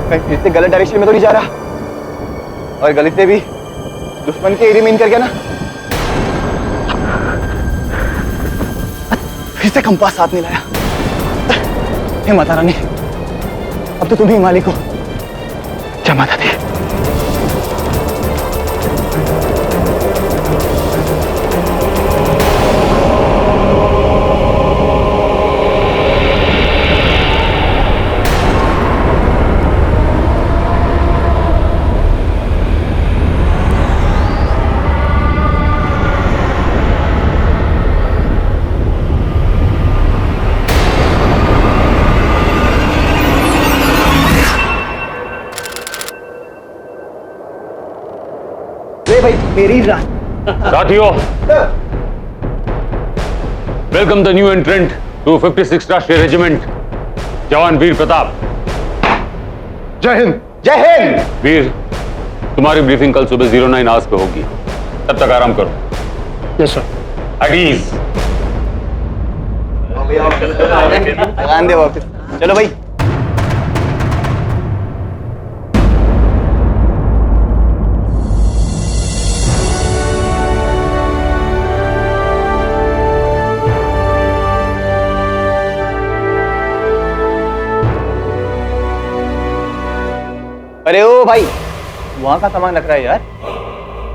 मैं फिर से गलत डायरेक्शन में तो नहीं जा रहा, और गलत से भी दुश्मन के एरिया में इन कर गया ना। फिर से कंपास साथ नहीं लाया। हे माता रानी, अब तो तुम ही मालिक हो। जय माता दी। भाई मेरी साथियों, welcome the new entrant to 56 Rashtriya regiment, जवान वीर प्रताप। जय हिंद। जय हिंद। वीर, तुम्हारी ब्रीफिंग कल सुबह 09 आवर्स पे होगी, तब तक आराम करो। Yes sir. At ease. लगान दे वापस। चलो भाई। अरे ओ भाई, वहां का सामान रख रहा है यार।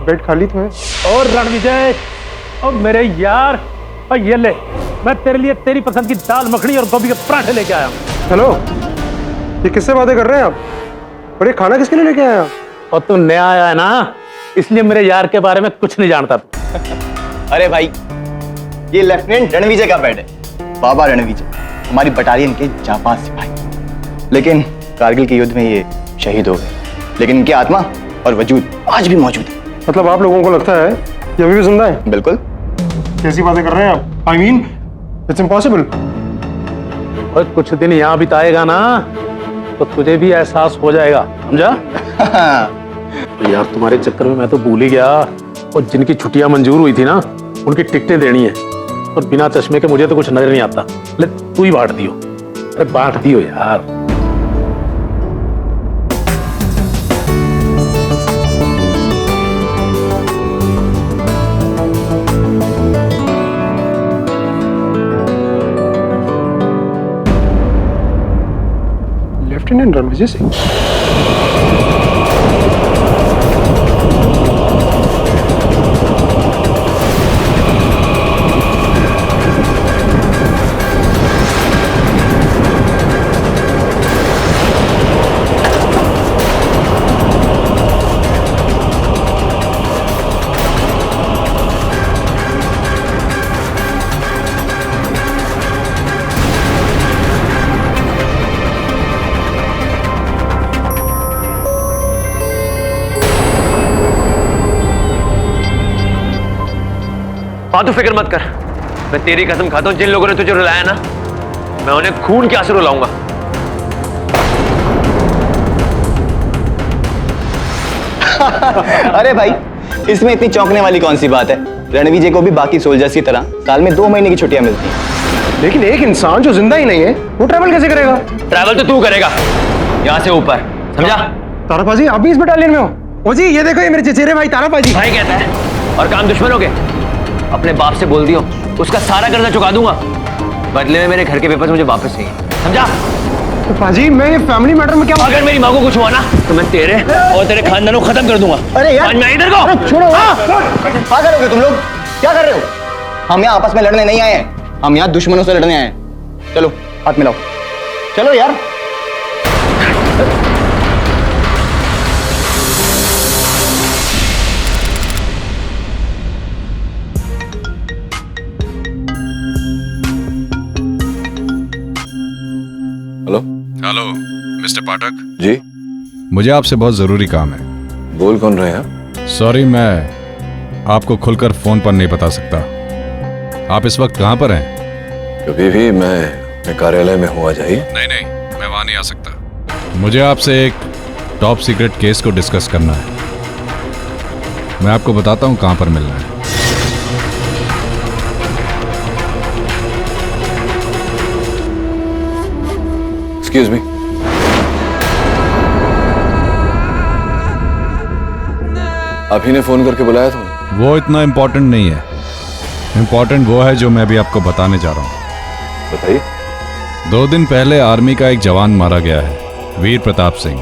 बेड खाली तो है। और रणविजय, और मेरे यार, और ये ले, मैं तेरे लिए तेरी पसंद की दाल मखनी और गोभी के पराठे लेके आया हूँ। हेलो, ये किससे बातें कर रहे हैं आप? और ये खाना किसके लिए लेके आया? और तू नया आया है ना, इसलिए मेरे यार के बारे में कुछ नहीं जानता तू। अरे भाई, ये लेफ्टिनेंट रणविजय का बेड है। बाबा रणविजय, हमारी बटालियन के जाबाज सिपाही। लेकिन कारगिल के युद्ध में ये शहीद हो गए, लेकिन इनकी आत्मा और वजूद आज भी मौजूद है। मतलब आप लोगों को लगता है ये अभी भी जिंदा है? बिल्कुल। कैसी बातें कर रहे हैं आप? I mean it's impossible. और कुछ दिन यहाँ बिताएगा ना, तो तुझे भी एहसास हो जाएगा, समझा? तो यार तुम्हारे चक्कर में मैं तो भूल ही गया, और जिनकी छुट्टियां मंजूर हुई थी ना, उनकी टिकटें देनी है। और बिना चश्मे के मुझे तो कुछ नजर नहीं आता। ले तू ही बांट दियो। अरे बांट दियो यार। लेफ्टिनेंट रणविजय सिंह। फालतू फिक्र मत कर, मैं तेरी कसम खाता हूं, जिन लोगों ने तुझे रुलाया ना, मैं उन्हें खून के आंसू रुलाऊंगा। अरे भाई, इसमें इतनी चौंकने वाली कौन सी बात है? रणविजय को भी बाकी सोल्जर्स की तरह साल में 2 महीने की छुट्टियां मिलती हैं। लेकिन एक इंसान जो जिंदा ही नहीं है, वो ट्रैवल कैसे करेगा? ट्रैवल तो तू करेगा, यहां से ऊपर, समझा? तारापा जी, आप भी इस बटालियन में हो? ओ जी, ये देखो, ये मेरे चचेरे भाई तारापा जी। भाई कहता है, और काम दुश्मनों के। अपने बाप से बोल दियो, उसका सारा कर्जा चुका दूंगा, बदले में मेरे घर के पेपर्स मुझे वापस चाहिए, समझा? तो पाजी, मैं ये फैमिली मैटर में क्या? अगर मेरी माँ को कुछ हुआ ना, तो मैं तेरे और तेरे खानदान को खत्म कर दूंगा। अरे यार, मैं इधर को छोड़ो। क्या करोगे तुम लोग? क्या कर रहे हो? हम यहाँ आपस में लड़ने नहीं आए हैं, हम यहाँ दुश्मनों से लड़ने आए हैं। चलो हाथ मिलाओ, चलो यार। हेलो मिस्टर पाठक जी, मुझे आपसे बहुत जरूरी काम है। बोल कौन रहे हैं आप? सॉरी, मैं आपको खुलकर फोन पर नहीं बता सकता। आप इस वक्त कहाँ पर हैं? कभी भी मैं अपने कार्यालय में हूँ, आ जाइए। नहीं, मैं वहां नहीं आ सकता। मुझे आपसे एक टॉप सीक्रेट केस को डिस्कस करना है। मैं आपको बताता हूँ कहाँ पर मिलना है। Excuse me. आप ही ने फोन करके बुलाया था? वो इतना इम्पोर्टेंट नहीं है। इम्पोर्टेंट वो है जो मैं भी आपको बताने जा रहा हूँ। बताइए। 2 दिन पहले आर्मी का एक जवान मारा गया है, वीर प्रताप सिंह।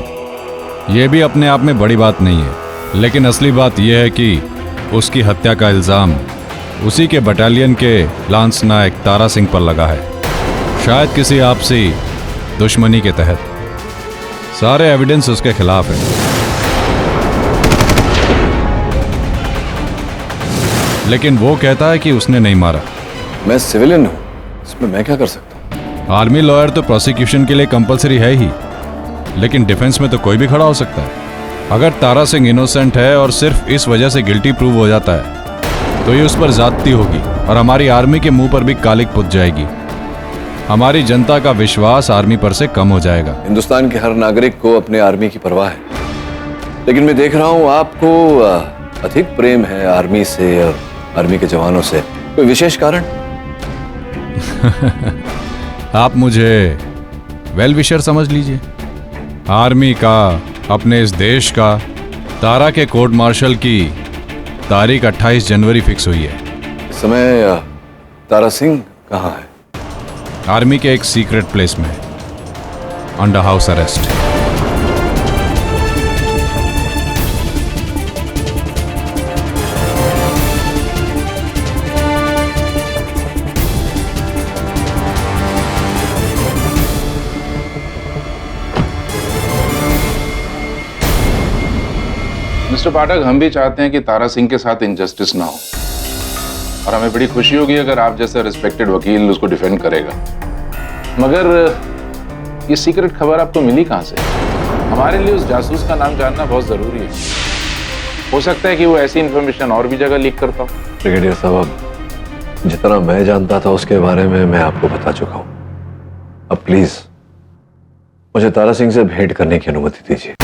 ये भी अपने आप में बड़ी बात नहीं है, लेकिन असली बात यह है कि उसकी हत्या का इल्ज़ाम उसी के बटालियन के लांस नायक तारा सिंह पर लगा है, शायद किसी आपसी दुश्मनी के तहत। सारे एविडेंस उसके खिलाफ है, लेकिन वो कहता है कि उसने नहीं मारा। मैं सिविलियन हूँ, इसमें मैं क्या कर सकता हूँ? आर्मी लॉयर तो प्रोसिक्यूशन के लिए कंपलसरी है ही, लेकिन डिफेंस में तो कोई भी खड़ा हो सकता है। अगर तारा सिंह इनोसेंट है और सिर्फ इस वजह से गिल्टी प्रूव हो जाता है तो ये उस पर ज्यादती होगी और हमारी आर्मी के मुंह पर भी कालिक पुत जाएगी। हमारी जनता का विश्वास आर्मी पर से कम हो जाएगा। हिंदुस्तान के हर नागरिक को अपने आर्मी की परवाह है, लेकिन मैं देख रहा हूँ आपको अधिक प्रेम है आर्मी से और आर्मी के जवानों से। कोई विशेष कारण? आप मुझे वेल विशर समझ लीजिए। आर्मी का, अपने इस देश का, तारा के कोर्ट मार्शल की तारीख 28 जनवरी फिक्स हुई है। इस समय तारा सिंह कहाँ है? आर्मी के एक सीक्रेट प्लेस में, अंडर हाउस अरेस्ट। मिस्टर पाठक, हम भी चाहते हैं कि तारा सिंह के साथ इनजस्टिस ना हो, और हमें बड़ी खुशी होगी अगर आप जैसा रिस्पेक्टेड वकील उसको डिफेंड करेगा। मगर ये सीक्रेट खबर आपको मिली कहां से? हमारे लिए उस जासूस का नाम जानना बहुत जरूरी है। हो सकता है कि वो ऐसी इंफॉर्मेशन और भी जगह लीक करता हो। ब्रिगेडियर साहब, जितना मैं जानता था उसके बारे में मैं आपको बता चुका हूं। अब प्लीज मुझे तारा सिंह से भेंट करने की अनुमति दीजिए।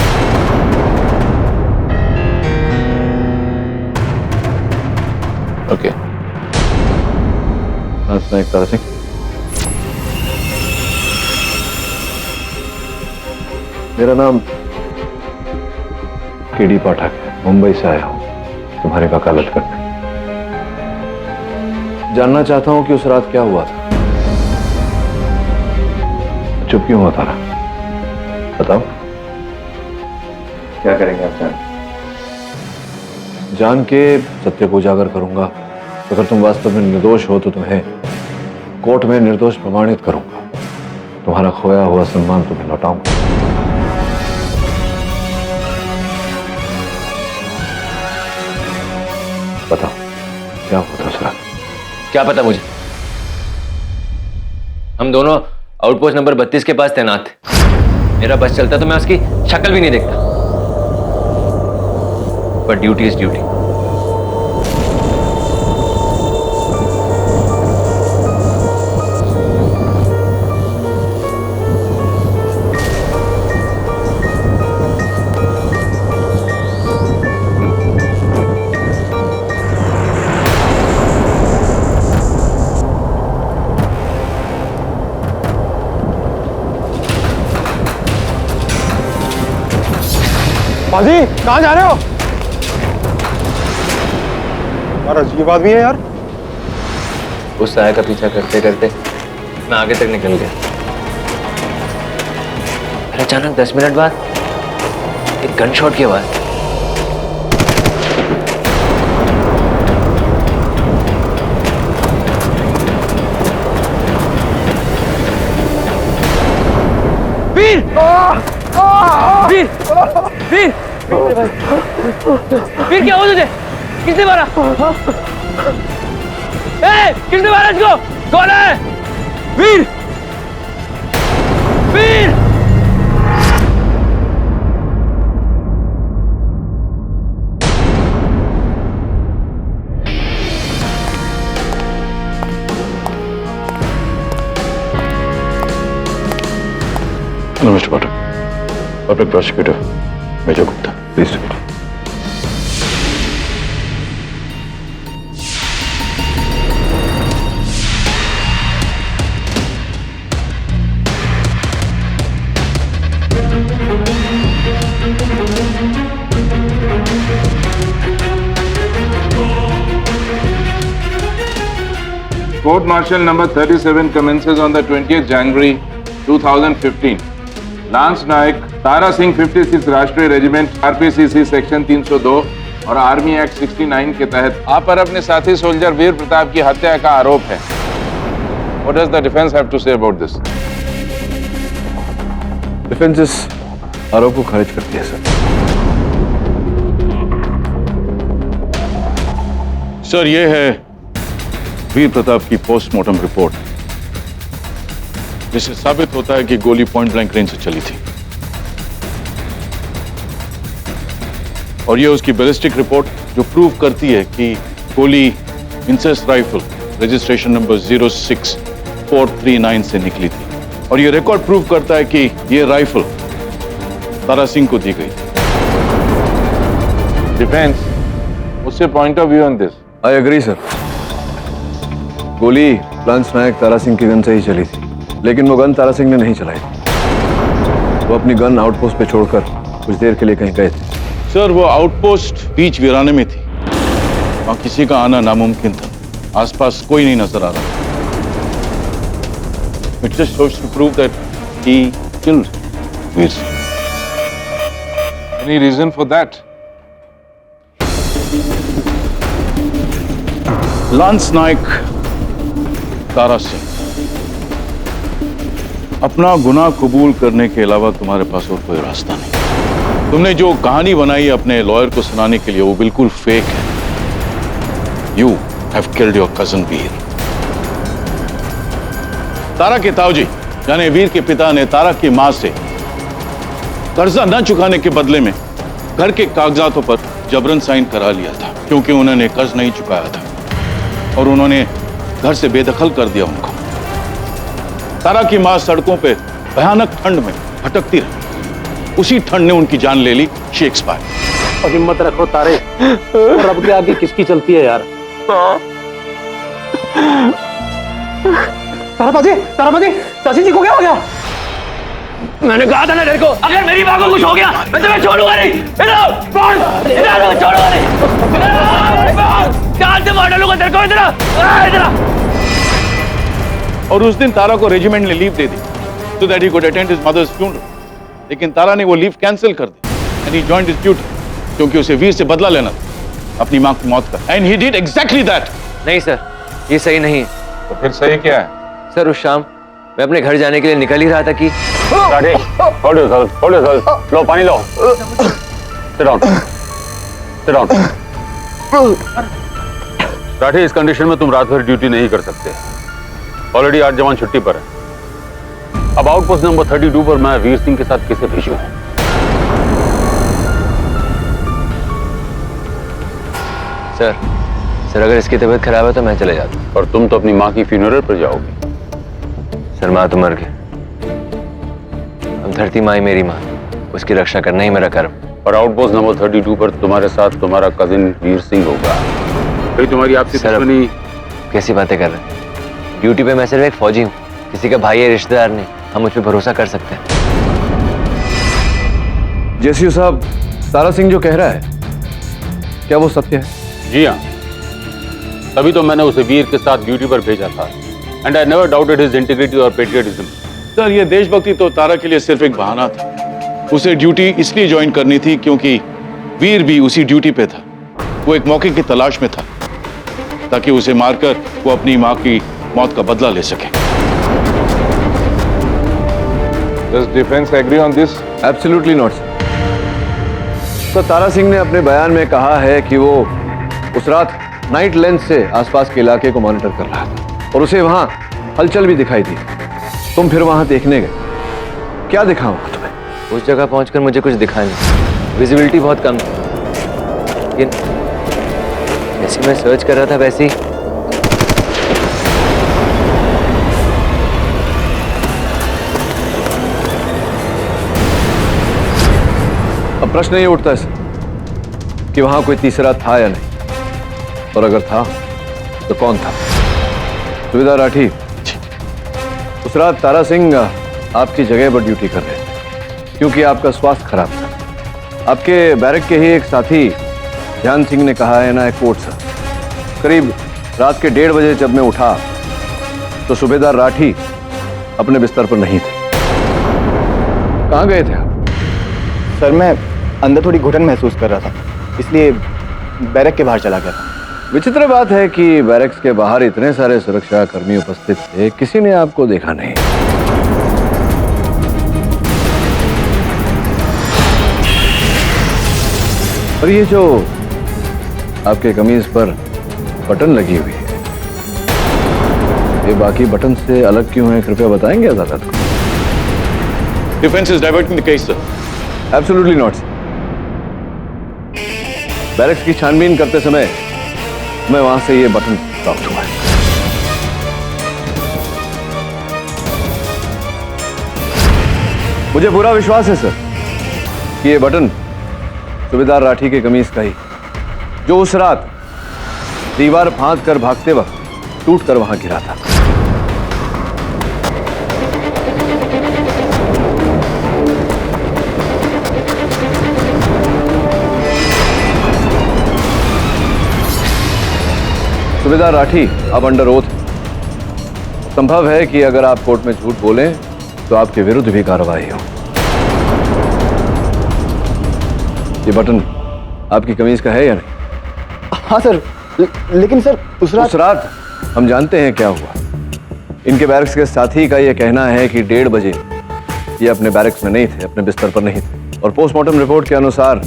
ओके। तारा सिंह, मेरा नाम केडी पाठक है, मुंबई से आया हूं तुम्हारी वकालत करने। जानना चाहता हूं कि उस रात क्या हुआ था। चुप क्यों हुआ तारा? बताओ। क्या करेंगे आप जान के? सत्य को उजागर करूंगा। अगर तुम वास्तव में निर्दोष हो तो तुम्हें कोर्ट में निर्दोष प्रमाणित करूंगा। तुम्हारा खोया हुआ सम्मान तुम्हें लौटाऊंगा। बताओ क्या हुआ था उस रात? क्या पता मुझे। हम दोनों आउटपोस्ट नंबर 32 के पास तैनात थे। मेरा बस चलता तो मैं उसकी शक्ल भी नहीं देखता, पर ड्यूटी इज ड्यूटी। बाजी, कहाँ जा रहे हो? यार अजीब आदमी है यार। उस साया का पीछा करते करते मैं आगे तक निकल गया। फिर अचानक 10 मिनट बाद एक गन शॉट की आवाज। वीर! वीर! वीर! वीर, क्या हुआ तुझे? किसने मारा? किसने मारा इसको? कौन है? Veer! Veer! Mister Pathak, public prosecutor major Gupta, please. Court Martial number 37 commences on the 20th January 2015. Lance Naik, Tara Singh 56 Rashtriya regiment RPCC section 302 और आर्मी एक्ट 69 के तहत आप पर अपने साथी सोल्जर वीर प्रताप की हत्या का आरोप है। What does the defense have to say about this? Defence इस आरोप को खारिज करती है सर। सर, ये है वीर प्रताप की पोस्टमार्टम रिपोर्ट, जिससे साबित होता है कि गोली पॉइंट ब्लैंक रेंज से चली थी। और ये उसकी बैलिस्टिक रिपोर्ट जो प्रूव करती है कि गोली इंसेस राइफल रजिस्ट्रेशन नंबर 06439 से निकली थी। और ये रिकॉर्ड प्रूव करता है कि ये राइफल तारा सिंह को दी गई थी। Defense, what's your point of view on this? I agree sir. गोली लांस नायक तारा सिंह की गन से ही चली थी, लेकिन वो गन तारा सिंह ने नहीं चलाई थी। वो अपनी गन आउटपोस्ट पे छोड़कर कुछ देर के लिए कहीं गए थे। सर, वो आउटपोस्ट बीच वीराने में थी, वहां किसी का आना नामुमकिन था। आसपास कोई नहीं नजर आ रहा। It just goes to prove that he killed Veer Singh. Any reason for that? Lance naik, Tara Singh, अपना गुनाह कबूल करने के अलावा तुम्हारे पास और कोई रास्ता नहीं। तुमने जो कहानी बनाई अपने लॉयर को सुनाने के लिए, वो बिल्कुल फेक है। You have killed your cousin वीर। तारा के ताऊजी यानी वीर के पिता ने तारा की मां से कर्जा न चुकाने के बदले में घर के कागजातों पर जबरन साइन करा लिया था, क्योंकि उन्होंने कर्ज नहीं चुकाया था और उन्होंने घर से बेदखल कर दिया उनको। तारा की मां सड़कों पे भयानक ठंड में भटकती रही। उसी ठंड ने उनकी जान ले ली। She expired. और हिम्मत रखो तारे, और रब के आगे किसकी चलती है यार। ताराबाजी, चाची जी को क्या हो गया? मैंने कहा था ना तेरे को, अगर मेरी माँ को कुछ हो गया मैं तुम्हें छोड़ूंगा नहीं। छोड़ूंगा नहीं। जान से मार डालूंगा तेरे को। इधर और उस दिन तारा को रेजिमेंट ने leave they the so that he could attend his mother's funeral. लेकिन तारा ने वो लीव कैंसिल कर दी and he joined his duty, क्योंकि उसे वीर से बदला लेना था अपनी मां की मौत का। And he did exactly that. नहीं सर, ये सही नहीं है। तो फिर सही क्या है? सर, उस शाम मैं अपने घर जाने के लिए निकल ही रहा था कि लो पानी लो। राठी, इस कंडीशन में तुम रात भर ड्यूटी नहीं कर सकते। ऑलरेडी 8 जवान छुट्टी पर है। अब आउटपोस्ट नंबर 32 पर मैं वीर सिंह के साथ किसे भेजूं? सर अगर इसकी तबीयत खराब है तो मैं चले जाता हूँ। और तुम तो अपनी माँ की फ्यूनरल पर जाओगे। सर, माँ तो मर गई। अब धरती माँ ही मेरी माँ, उसकी रक्षा करना ही मेरा कर्म। और आउटपोस्ट नंबर 32 पर तुम्हारे साथ तुम्हारा कजिन वीर सिंह होगा। भाई, तुम्हारी आपसी दुश्मनी। कैसी बातें कर रहे हैं? ड्यूटी पे मैं सिर्फ एक फौजी हूँ, किसी का भाई या रिश्तेदार नहीं। हम मुझ पर भरोसा कर सकते हैं। जेसीओ साहब, तारा सिंह जो कह रहा है, क्या वो सत्य है? जी हाँ, तभी तो मैंने उसे वीर के साथ ड्यूटी पर भेजा था। And I never doubted his integrity और पेट्रियटिज्म। सर, ये देशभक्ति तो तारा के लिए सिर्फ एक बहाना था। उसे ड्यूटी इसलिए ज्वाइन करनी थी क्योंकि वीर भी उसी ड्यूटी पे था। वो एक मौके की तलाश में था ताकि उसे मारकर वो अपनी मां की मौत का बदला ले सके। Does defense agree on this? Absolutely not sir. तो तारा सिंह ने अपने बयान में कहा है कि वो उस रात नाइट लेंस से आसपास के इलाके को मॉनिटर कर रहा था और उसे वहां हलचल भी दिखाई दी। तुम फिर वहां देखने गए, क्या दिखा वहां तुम्हें? उस जगह पहुंचकर मुझे कुछ दिखा नहीं। विजिबिलिटी बहुत कम थी। लेकिन जैसे मैं सर्च कर रहा था वैसे ही अब प्रश्न ये उठता है सर कि वहां कोई तीसरा था या नहीं, और अगर था तो कौन था? सुविधा राठी, उस रात तारा सिंह आपकी जगह पर ड्यूटी कर रहे थे क्योंकि आपका स्वास्थ्य खराब था। आपके बैरक के ही एक साथी ध्यान सिंह ने कहा है ना, एक कोट सर, करीब रात के 1:30 बजे जब मैं उठा तो सूबेदार राठी अपने बिस्तर पर नहीं थे। कहां गए थे आप? सर मैं अंदर थोड़ी घुटन महसूस कर रहा था, इसलिए बैरक के बाहर चला गया था। विचित्र बात है कि बैरक्स के बाहर इतने सारे सुरक्षा कर्मी उपस्थित थे, किसी ने आपको देखा नहीं। और ये जो आपके कमीज पर बटन लगी हुई है, ये बाकी बटन से अलग क्यों है, कृपया बताएंगे अदालत को? Defence is diverting the case sir. Absolutely not. Barracks की छानबीन करते समय मैं वहां से ये बटन प्राप्त हुआ है। मुझे पूरा विश्वास है सर कि ये बटन सूबेदार राठी के कमीज का ही, जो उस रात दीवार फांद कर भागते वक्त टूट कर वहां गिरा था। सूबेदार राठी अब अंडर ओथ। संभव है कि अगर आप कोर्ट में झूठ बोलें तो आपके विरुद्ध भी कार्रवाई हो। ये बटन आपकी कमीज का है या नहीं? हाँ सर, लेकिन सर उस रात हम जानते हैं क्या हुआ। इनके बैरक्स के साथी का यह कहना है कि 1:30 बजे ये अपने बैरक्स में नहीं थे, अपने बिस्तर पर नहीं थे, और पोस्टमार्टम रिपोर्ट के अनुसार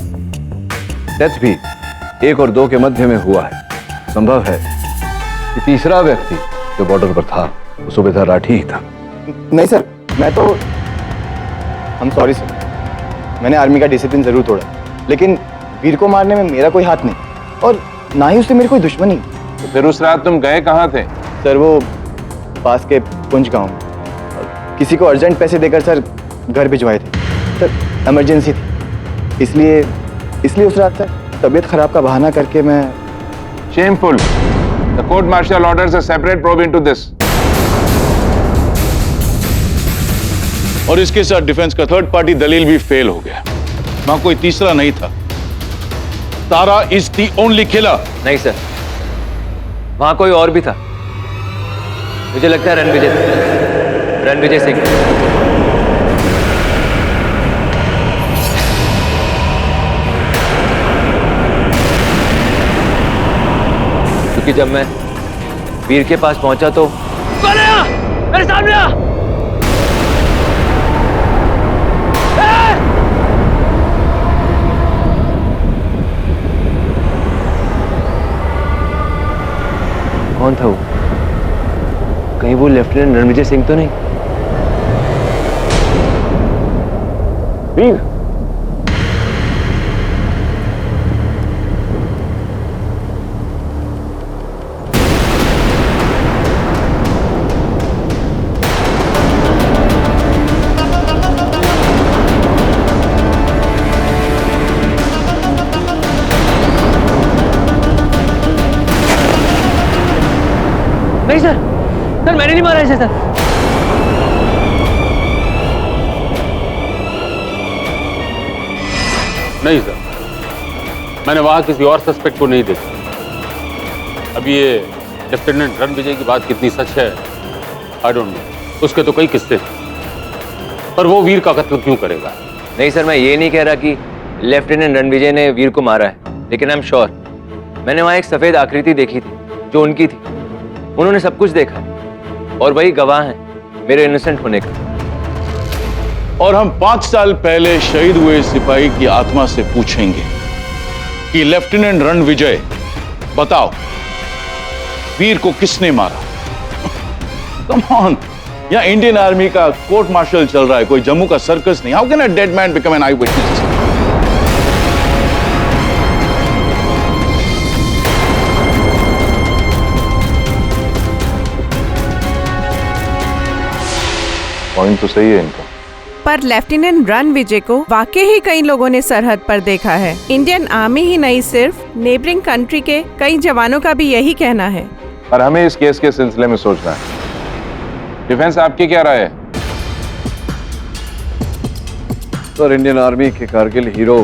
डेथ भी 1 और 2 के मध्य में हुआ है। संभव है कि तीसरा व्यक्ति जो बॉर्डर पर था वो सूबेदार राठी ही था। नहीं सर, मैं तो सॉरी सर, मैंने आर्मी का डिसिप्लिन जरूर तोड़ा, लेकिन वीर को मारने में मेरा कोई हाथ नहीं, और ना ही उससे मेरी कोई दुश्मनी। तो फिर उस रात तुम गए कहाँ थे? सर वो पास के पुंज गांव में, किसी को अर्जेंट पैसे देकर सर घर भिजवाए थे। सर इमरजेंसी थी, इसलिए उस रात सर तबीयत खराब का बहाना करके मैं। Shameful. The court martial orders a separate probe into this. और इसके साथ डिफेंस का थर्ड पार्टी दलील भी फेल हो गया। वहां कोई तीसरा नहीं था। तारा इज दी ओनली किलर। नहीं सर, वहां कोई और भी था। मुझे लगता है रणविजय सिंह। क्योंकि जब मैं वीर के पास पहुंचा तो कौन आया? मेरे सामने आ! कौन था वो? कहीं वो लेफ्टिनेंट रणविजय सिंह तो नहीं? वीर, नहीं सर, मैंने नहीं मारा इसे सर। नहीं सर, मैंने वहां किसी और सस्पेक्ट को नहीं देखा। अब ये लेफ्टिनेंट रणविजय की बात कितनी सच है आई डोंट नो। उसके तो कई किस्से हैं, पर वो वीर का कत्ल क्यों करेगा? नहीं सर, मैं ये नहीं कह रहा कि लेफ्टिनेंट रणविजय ने वीर को मारा है, लेकिन आई एम श्योर मैंने वहां एक सफेद आकृति देखी थी जो उनकी थी। उन्होंने सब कुछ देखा और वही गवाह हैं मेरे इनोसेंट होने का। और हम 5 साल पहले शहीद हुए सिपाही की आत्मा से पूछेंगे कि लेफ्टिनेंट रणविजय, बताओ वीर को किसने मारा? कम ऑन, यहाँ इंडियन आर्मी का कोर्ट मार्शल चल रहा है, कोई जम्मू का सर्कस नहीं। How can a dead man become an I witness? Point तो सही है इनका। पर लेफ्टिनेंट रणविजय को वाकई ही कई लोगों ने सरहद पर देखा है। इंडियन आर्मी ही नहीं, सिर्फ नेबरिंग कंट्री के कई जवानों का भी यही कहना है। और हमें इस केस के सिलसिले में सोचना है। डिफेंस आपकी क्या राय है? सर, इंडियन आर्मी के कारगिल हीरो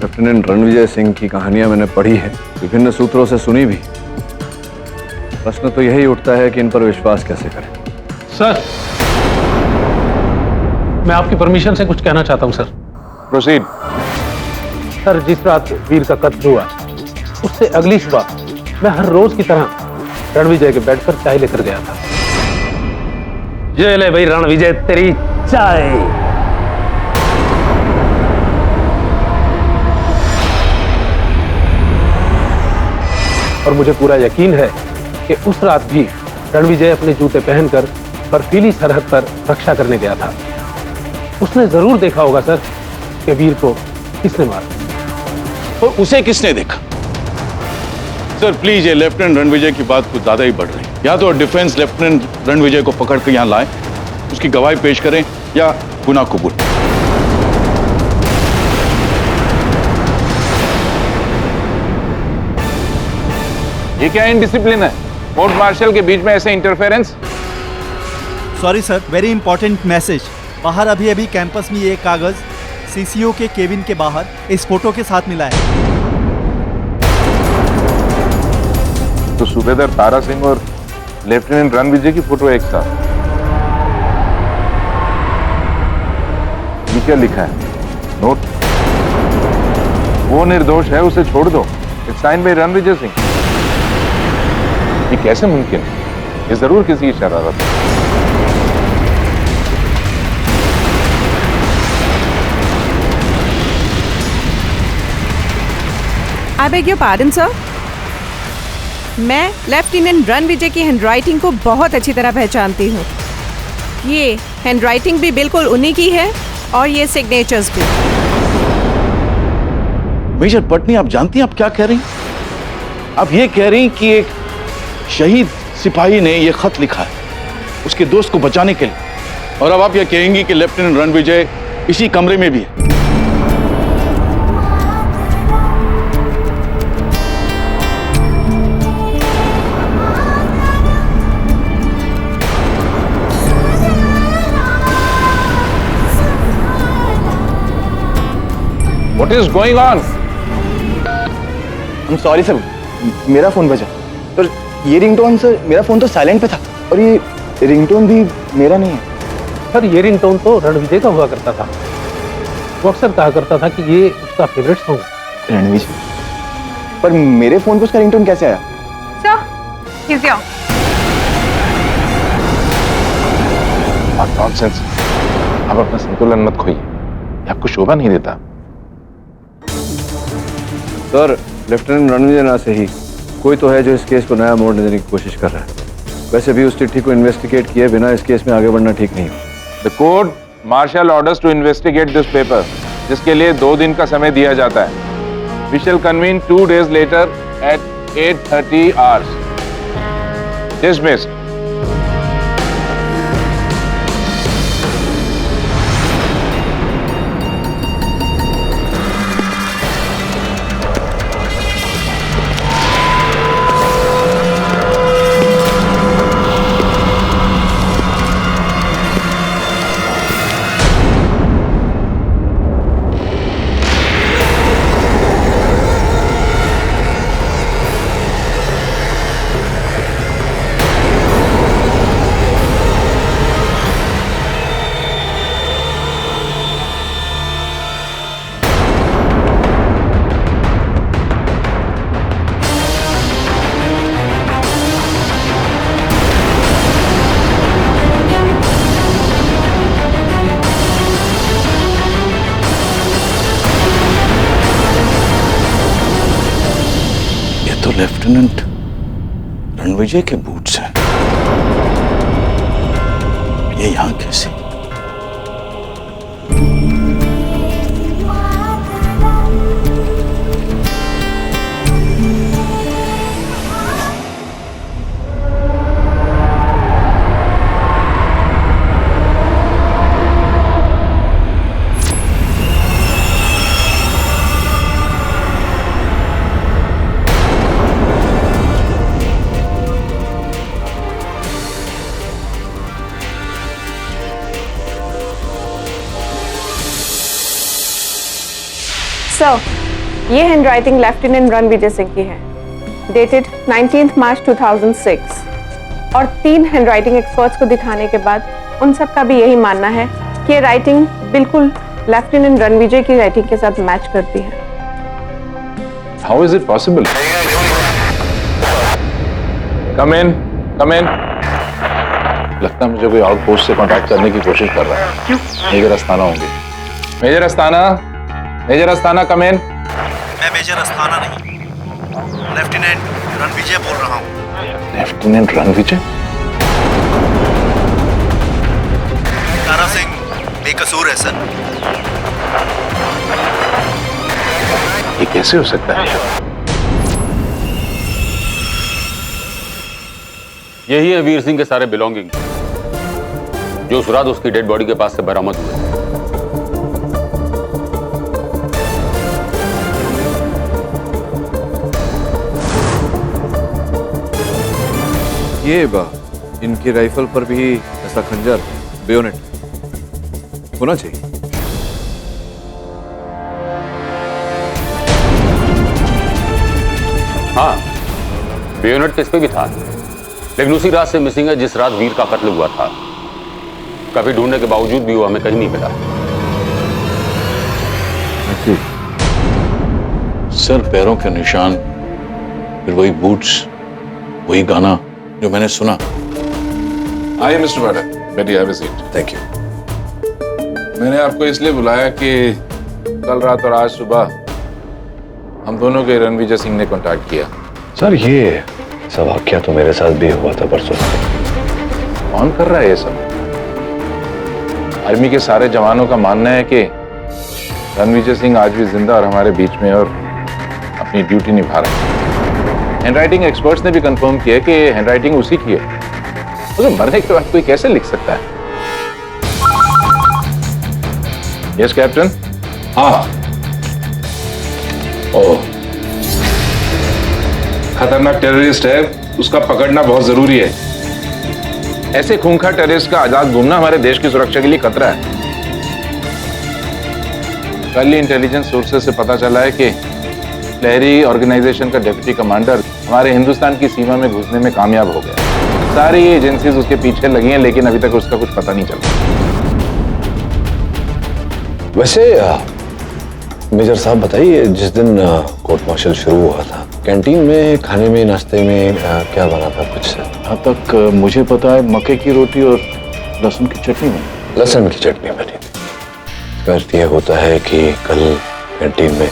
लेफ्टिनेंट रणविजय सिंह की कहानियां मैंने पढ़ी है, विभिन्न सूत्रों से सुनी भी। प्रश्न तो यही उठता है कि इन पर विश्वास कैसे करें। सर, मैं आपकी परमिशन से कुछ कहना चाहता हूं सर। प्रोसीड। सर, जिस रात वीर का कत्ल हुआ उससे अगली सुबह मैं हर रोज की तरह रणविजय के बेड पर चाय लेकर गया था। ये ले भाई रणविजय, तेरी चाय। और मुझे पूरा यकीन है कि उस रात भी रणविजय अपने जूते पहनकर बर्फीली सरहद पर रक्षा करने गया था। उसने जरूर देखा होगा सर कि वीर को किसने मारा। और उसे किसने देखा? सर प्लीज, ये लेफ्टिनेंट रणविजय की बात कुछ ज्यादा ही बढ़ रही है। या तो डिफेंस लेफ्टिनेंट रणविजय को पकड़ कर यहां लाएं, उसकी गवाही पेश करें, या गुनाह कबूल। ये क्या इनडिसिप्लिन है? कोर्ट मार्शल के बीच में ऐसे interference? Sorry sir, very important message. बाहर अभी अभी कैंपस में ये कागज सीसीओ के केबिन के बाहर इस फोटो के साथ मिला है। तो सूबेदार तारा सिंह और लेफ्टिनेंट रणविजय की फोटो एक साथ। ये क्या लिखा है? नोट। वो निर्दोष है, उसे छोड़ दो। It's sign by Ranvijay Singh. ये कैसे मुमकिन है? ये जरूर किसी की शरारत है। I beg your pardon sir, मैं लेफ्टिनेंट रणविजय की हैंडराइटिंग को बहुत अच्छी तरह पहचानती हूँ। ये हैंडराइटिंग भी बिल्कुल उन्हीं की है और ये सिग्नेचर्स भी। मेजर पटनी, आप जानती हैं आप क्या कह रही हैं? आप ये कह रही हैं कि एक शहीद सिपाही ने यह खत लिखा है उसके दोस्त को बचाने के लिए, और अब आप यह कहेंगी कि लेफ्टिनेंट रणविजय इसी कमरे में भी है। What is going on? I'm sorry sir, मेरा फोन बजा। पर ये रिंगटोन सर, मेरा फोन तो साइलेंट पे था और ये रिंगटोन भी मेरा नहीं है। सर, ये रिंगटोन तो रणविजय का हुआ करता था। वो अक्सर कहा करता था कि ये उसका फेवरेट सॉन्ग है। रणविजय? पर मेरे फोन पे उसका रिंगटोन कैसे आया? Sir, he's here. नॉनसेंस। आप अपना संतुलन मत खोइए, ये आपको शोभा नहीं देता। सर, लेफ्टिनेंट रणविजय ना से ही कोई तो है जो इस केस को नया मोड़ देने की कोशिश कर रहा है। वैसे भी उस चिट्ठी को इन्वेस्टिगेट किए बिना इस केस में आगे बढ़ना ठीक नहीं। The court martial orders to investigate this paper, जिसके लिए 2 दिन का समय दिया जाता है। We shall convene 2 days later at 8:30 hours. Dismissed. तो लेफ्टिनेंट रणविजय के बूट्स हैं। ये यहां कैसे? सर, ये हैंडराइटिंग लेफ्टिनेंट रणविजय सिंह की है, डेटेड 19 March 2006। और 3 हैंडराइटिंग एक्सपर्ट्स को दिखाने के बाद उन सब का भी यही मानना है कि ये राइटिंग बिल्कुल लेफ्टिनेंट रणविजय की राइटिंग के साथ मैच करती है। How is it possible? Come in, come in. लगता है मुझे कोई आउट पोस्ट से कांटेक्ट करने की कोशिश कर रहा है। मेजर अस्थाना होंगे। मेजर अस्थाना, मेजर अस्थाना, कम इन। मैं मेजर अस्थाना नहीं, लेफ्टिनेंट रणविजय बोल रहा हूँ। लेफ्टिनेंट रणविजय? तारा सिंह बेकसूर है सर। ये कैसे हो सकता है? यही है वीर सिंह के सारे बिलोंगिंग जो उस रात उसकी डेड बॉडी के पास से बरामद हुए। ये इनकी राइफल पर भी ऐसा खंजर, बेयोनेट होना चाहिए। हाँ, बेयोनेट किस पे भी था, लेकिन उसी रात से मिसिंग है जिस रात वीर का कत्ल हुआ था। काफी ढूंढने के बावजूद भी वो हमें कहीं नहीं मिला। सर, पैरों के निशान, फिर वही बूट्स, वही गाना जो मैंने सुना। आइए मिस्टर बाटा, बैठिए, have a seat. Thank you. मैंने आपको इसलिए बुलाया कि कल रात और आज सुबह हम दोनों के रणविजय सिंह ने कांटेक्ट किया। सर, ये सब वाकया तो मेरे साथ भी हुआ था परसों। कौन कर रहा है ये सब? आर्मी के सारे जवानों का मानना है कि रणविजय सिंह आज भी जिंदा और हमारे बीच में और अपनी ड्यूटी निभा रहा है। हैंडराइटिंग एक्सपर्ट्स ने भी कंफर्म किया कि हैंडराइटिंग उसी की है। उसे मरने के बाद कोई कैसे लिख सकता है? Yes captain. हाँ, ओह, खतरनाक टेररिस्ट है, उसका पकड़ना बहुत जरूरी है। ऐसे खूंखार टेररिस्ट का आजाद घूमना हमारे देश की सुरक्षा के लिए खतरा है। कल ही इंटेलिजेंस सोर्सेज से पता चला है कि लहरी ऑर्गेनाइजेशन का डिप्टी कमांडर हमारे हिंदुस्तान की सीमा में घुसने में कामयाब हो गया। सारी एजेंसीज उसके पीछे लगी हैं, लेकिन अभी तक उसका कुछ पता नहीं चला। वैसे मेजर साहब बताइए, जिस दिन कोर्ट मार्शल शुरू हुआ था, कैंटीन में खाने में, नाश्ते में क्या बना था कुछ? जहाँ तक मुझे पता है मक्के की रोटी और लहसुन की चटनी बनी। लहसुन की चटनी बनी थी। इसका अर्थ यह होता है कि कल कैंटीन में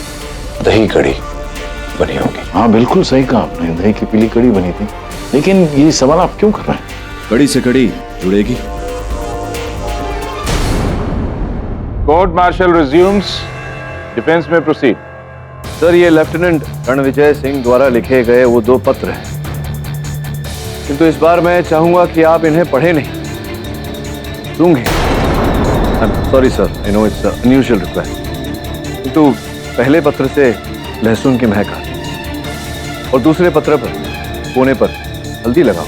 दही कड़ी बनी होगी। हाँ, बिल्कुल सही कहा आपने, दही की पीली कड़ी बनी थी। लेकिन ये सवाल आप क्यों कर रहे हैं? कड़ी से कड़ी जुड़ेगी। कोर्ट मार्शल रिज्यूम्स, डिफेंस में प्रोसीड। सर, ये लेफ्टिनेंट रणविजय सिंह द्वारा लिखे गए वो 2 पत्र हैं, किंतु इस बार मैं चाहूंगा कि आप इन्हें पढ़े नहीं, दूंगी। Sorry sir, I know it's unusual request, किंतु पहले पत्र से लहसुन की महक आती और दूसरे पत्र पर कोने पर हल्दी लगाओ।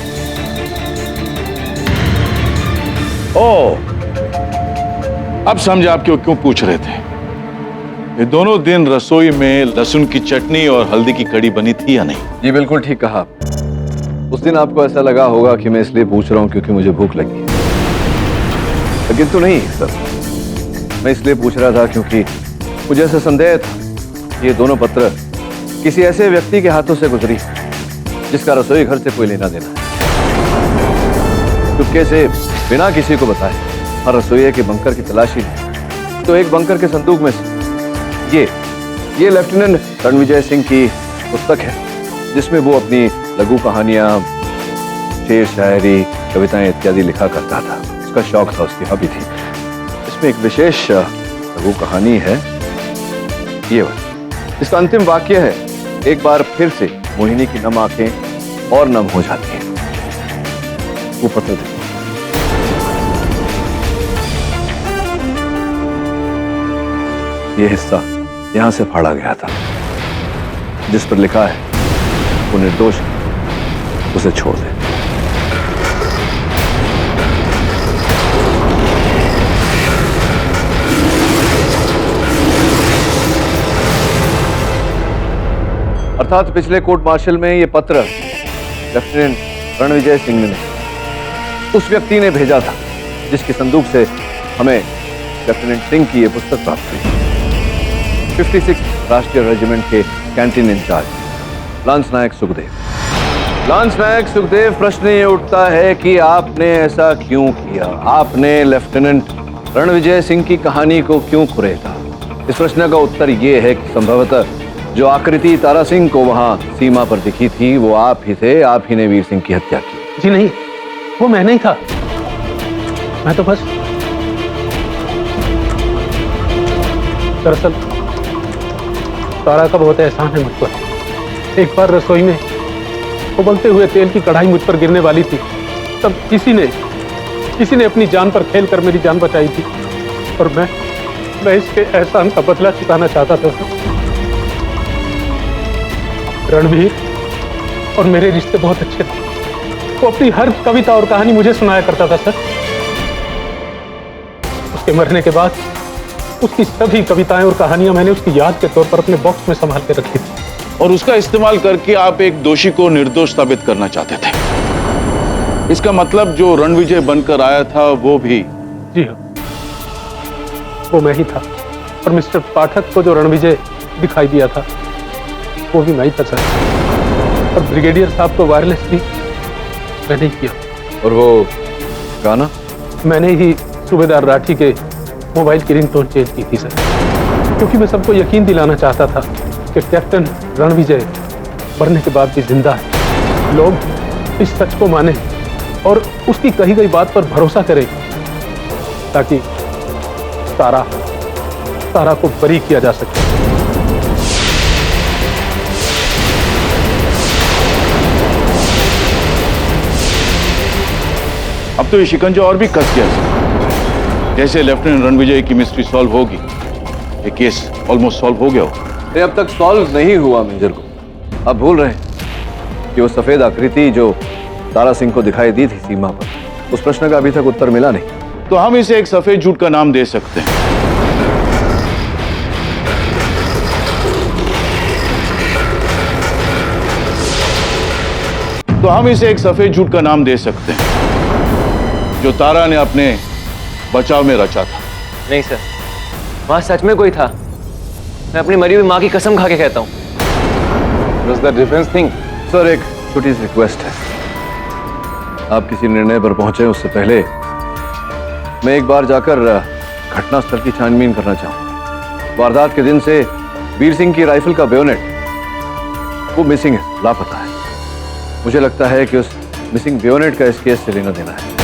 ओह, अब समझा आप क्यों पूछ रहे थे। ये दोनों दिन रसोई में लहसुन की चटनी और हल्दी की कड़ी बनी थी या नहीं? जी बिल्कुल ठीक कहा। उस दिन आपको ऐसा लगा होगा कि मैं इसलिए पूछ रहा हूं क्योंकि मुझे भूख लगी है, लेकिन तो नहीं सर, मैं इसलिए पूछ रहा था क्योंकि मुझे ऐसा संदेह था कि ये दोनों पत्र किसी ऐसे व्यक्ति के हाथों से गुजरी जिसका रसोई घर से कोई लेना देना है। चुपके से बिना किसी को बताए हर रसोई के बंकर की तलाशी ली, तो एक बंकर के संदूक में से ये लेफ्टिनेंट रणविजय सिंह की पुस्तक है, जिसमें वो अपनी लघु कहानियां, शेर शायरी, कविताएं इत्यादि लिखा करता था। उसका शौक था, उसकी हॉबी थी। इसमें एक विशेष लघु कहानी है ये वाली। इसका अंतिम वाक्य है, एक बार फिर से मोहिनी की नम आंखें और नम हो जाती हैं। वो पत्र देखो। ये हिस्सा यहां से फाड़ा गया था, जिस पर लिखा है वो निर्दोष है, उसे छोड़ दे। अर्थात पिछले कोर्ट मार्शल में ये पत्र लेफ्टिनेंट रणविजय सिंह ने उस व्यक्ति ने भेजा था जिसके संदूक से हमें लेफ्टिनेंट सिंह की यह पुस्तक प्राप्त हुई। 56 राष्ट्रीय रेजिमेंट के कैंटीन इंचार्ज लांस नायक सुखदेव। लांस नायक सुखदेव, प्रश्न ये उठता है कि आपने ऐसा क्यों किया? आपने लेफ्टिनेंट रणविजय सिंह की कहानी को क्यों कुरेदा? इस प्रश्न का उत्तर ये है कि संभवतः जो आकृति तारा सिंह को वहां सीमा पर दिखी थी वो आप ही थे। आप ही ने वीर सिंह की हत्या की। जी नहीं, वो मैं नहीं था। मैं तो बस दरअसल तारा का बहुत एहसान है मुझ पर। एक बार रसोई में उबलते हुए तेल की कढ़ाई मुझ पर गिरने वाली थी, तब किसी ने अपनी जान पर खेल कर मेरी जान बचाई थी, और मैं इसके एहसान का बदला चुकाना चाहता था। रणवीर और मेरे रिश्ते बहुत अच्छे थे। वो अपनी हर कविता और कहानी मुझे सुनाया करता था सर। उसके मरने के बाद उसकी सभी कविताएं और कहानियां मैंने उसकी याद के तौर पर अपने बॉक्स में संभाल के रखी थी। और उसका इस्तेमाल करके आप एक दोषी को निर्दोष साबित करना चाहते थे। इसका मतलब जो रणविजय बनकर आया था वो भी? जी हाँ, वो मैं ही था। और मिस्टर पाठक को जो रणविजय दिखाई दिया था वो भी मैं ही था सर। और ब्रिगेडियर साहब को वायरलेस भी मैंने ही किया। और वो गाना? मैंने ही सूबेदार राठी के मोबाइल की रिंगटोन चेंज की थी सर, क्योंकि मैं सबको यकीन दिलाना चाहता था कि कैप्टन रणविजय मरने के बाद भी जिंदा है। लोग इस सच को माने और उसकी कही गई बात पर भरोसा करें, ताकि तारा को बरी किया जा सके। अब तो ये शिकंजा और भी कस गया सर। जैसे लेफ्टिनेंट रणविजय की मिस्ट्री सॉल्व होगी, ये केस ऑलमोस्ट सॉल्व हो गया हो। ये अब तक सॉल्व नहीं हुआ मेजर को। आप भूल रहे हैं कि वो सफेद आकृति जो तारा सिंह को दिखाई दी थी सीमा पर, उस प्रश्न का अभी तक उत्तर मिला नहीं। तो हम इसे एक सफेद झूठ का नाम दे सकते हैं। जो तारा ने अपने बचाव में रचा था। नहीं सर, वहां सच में कोई था। मैं अपनी मरी हुई माँ की कसम खा के कहता हूँ। Does the defense think? Sir, एक छोटी सी रिक्वेस्ट है। आप किसी निर्णय पर पहुंचे उससे पहले मैं एक बार जाकर घटनास्थल की छानबीन करना चाहूँ। वारदात के दिन से वीर सिंह की राइफल का बेयोनेट वो मिसिंग है, लापता है। मुझे लगता है कि उस मिसिंग बेयोनेट का इस केस से लेना देना है।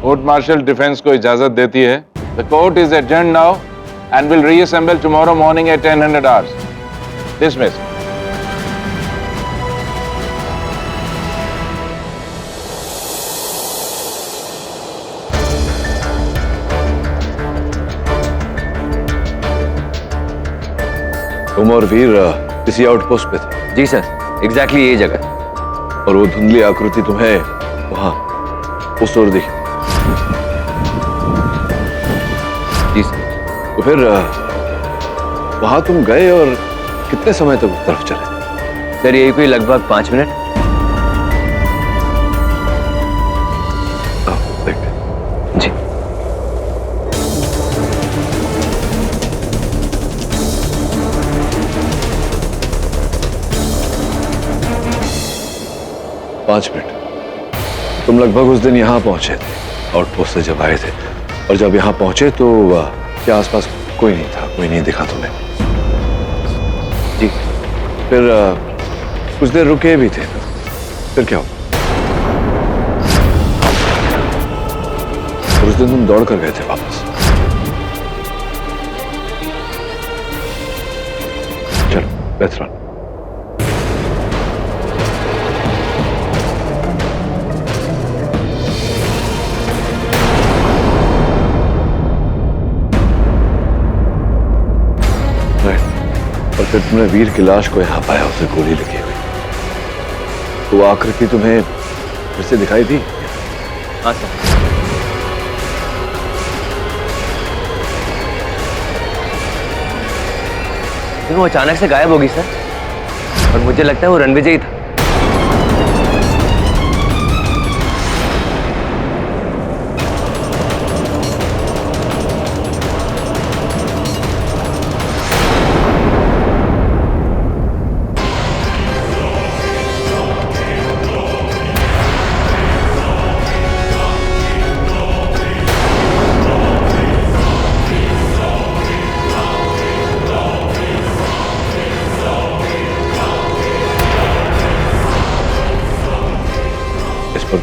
कोर्ट मार्शल डिफेंस को इजाजत देती है। The court is adjourned now and will reassemble tomorrow morning at 10:00 hours. Dismissed. तुम और वीर किसी आउटपोस्ट पे थे? जी सर, एग्जैक्टली यही जगह। और वो धुंधली आकृति तुम्हें वहां उस ओर दिखी? जी सर। तो फिर वहां तुम गए और कितने समय तक उस तरफ चले? सर, यही कोई लगभग 5 मिनट। जी। पांच मिनट। तुम लगभग उस दिन यहाँ पहुंचे थे, आउटपोस्ट से जब आए थे, और जब यहाँ पहुंचे तो क्या आसपास कोई नहीं था? कोई नहीं दिखा तुम्हें? जी। फिर कुछ देर रुके भी थे, फिर क्या हुआ? उस दिन तुम दौड़ कर गए थे वापस। चलो, बेहतर। और फिर तुमने वीर की लाश को यहाँ पाया, उसे गोली लगी हुई। तो वो आकृति तुम्हें फिर से दिखाई दी? हाँ सर। वो अचानक से गायब होगी सर, और मुझे लगता है वो रणविजय ही था।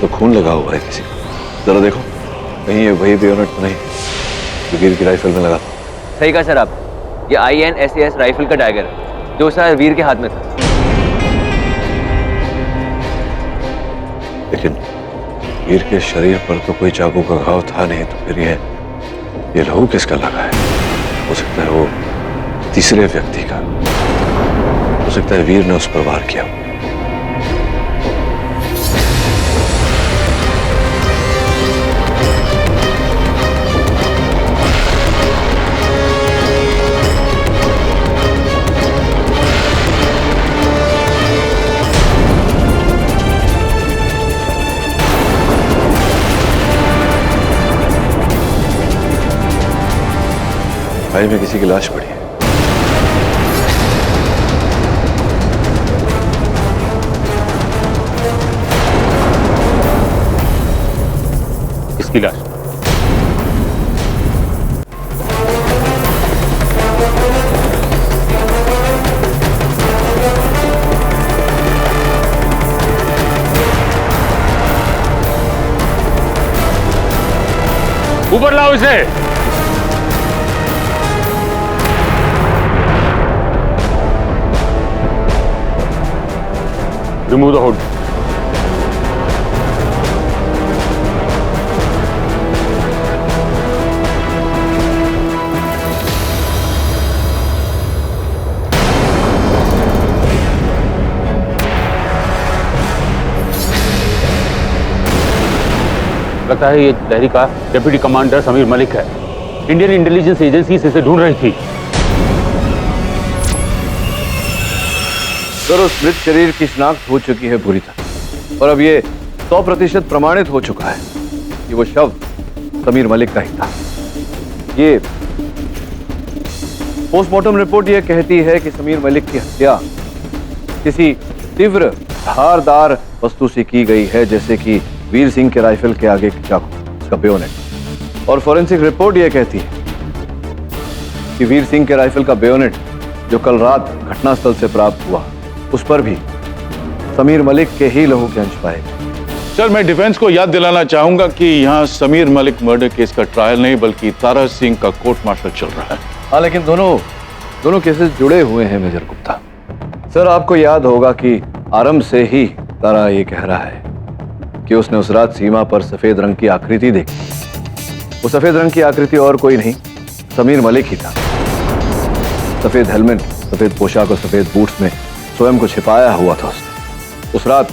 तो खून लगा हुआ है किसी का। जरा देखो कहीं ये वही बेयोनेट तो नहीं जो वीर की राइफल में लगा था। सही कहा सर आप, ये INSAS राइफल का डैगर है जो सर वीर के हाथ में था। लेकिन वीर के शरीर पर तो कोई चाकू का घाव था नहीं, तो फिर ये लहू किसका लगा है? हो सकता है वो तीसरे व्यक्ति का, हो सकता है वीर ने उस पर वार किया। खाई में किसी की लाश पड़ी है। किसकी लाश? ऊपर लाओ इसे। Remove the hood. लगता है ये लहरी का डेप्यूटी कमांडर समीर मलिक है। इंडियन इंटेलिजेंस एजेंसी इसे ढूंढ रही थी। सर, उस मृत शरीर की शिनाख्त हो चुकी है पूरी तरह, और अब ये 100% प्रमाणित हो चुका है कि वो शव समीर मलिक का ही था। ये पोस्टमार्टम रिपोर्ट ये कहती है कि समीर मलिक की हत्या किसी तीव्र धारदार वस्तु से की गई है, जैसे कि वीर सिंह के राइफल के आगे की चाकू, उसका बेयोनेट। और फॉरेंसिक रिपोर्ट ये कहती है कि वीर सिंह के राइफल का बेयोनेट जो कल रात घटनास्थल से प्राप्त हुआ, उस पर भी समीर मलिक के ही लहू के अंश पाए। सर, मैं डिफेंस को याद दिलाना चाहूंगा कि यहाँ समीर मलिक मर्डर केस का ट्रायल नहीं बल्कि तारा सिंह का कोर्ट मार्शल चल रहा है। हाँ, लेकिन दोनों केसेस जुड़े हुए हैं मेजर गुप्ता। सर, आपको याद होगा कि आरंभ से ही तारा ये कह रहा है कि उसने उस रात सीमा पर सफेद रंग की आकृति देखी। वो सफेद रंग की आकृति और कोई नहीं, समीर मलिक ही था। सफेद हेलमेट, सफेद पोशाक और सफेद बूट्स में स्वयं को छिपाया हुआ था उसने। उस रात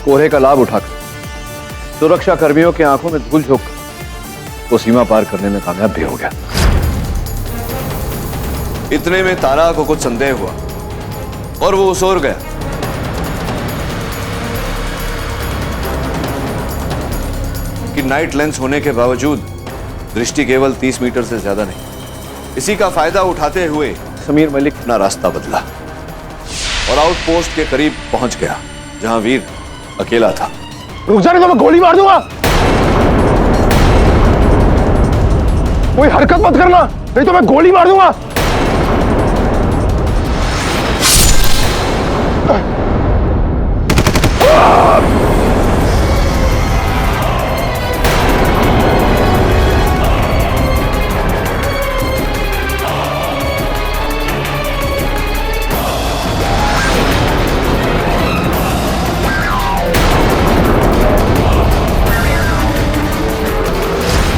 कोहरे का लाभ उठाकर सुरक्षा कर्मियों की आंखों में धूल झोंक वो सीमा पार करने में कामयाब भी हो गया। इतने में तारा को कुछ संदेह हुआ और वो उसोर गया। कि नाइट लेंस होने के बावजूद दृष्टि केवल 30 मीटर से ज्यादा नहीं। इसी का फायदा उठाते हुए समीर मलिक अपना रास्ता बदला और आउटपोस्ट के करीब पहुंच गया, जहां वीर अकेला था। रुक जा, नहीं तो मैं गोली मार दूंगा। कोई हरकत मत करना, नहीं तो मैं गोली मार दूंगा।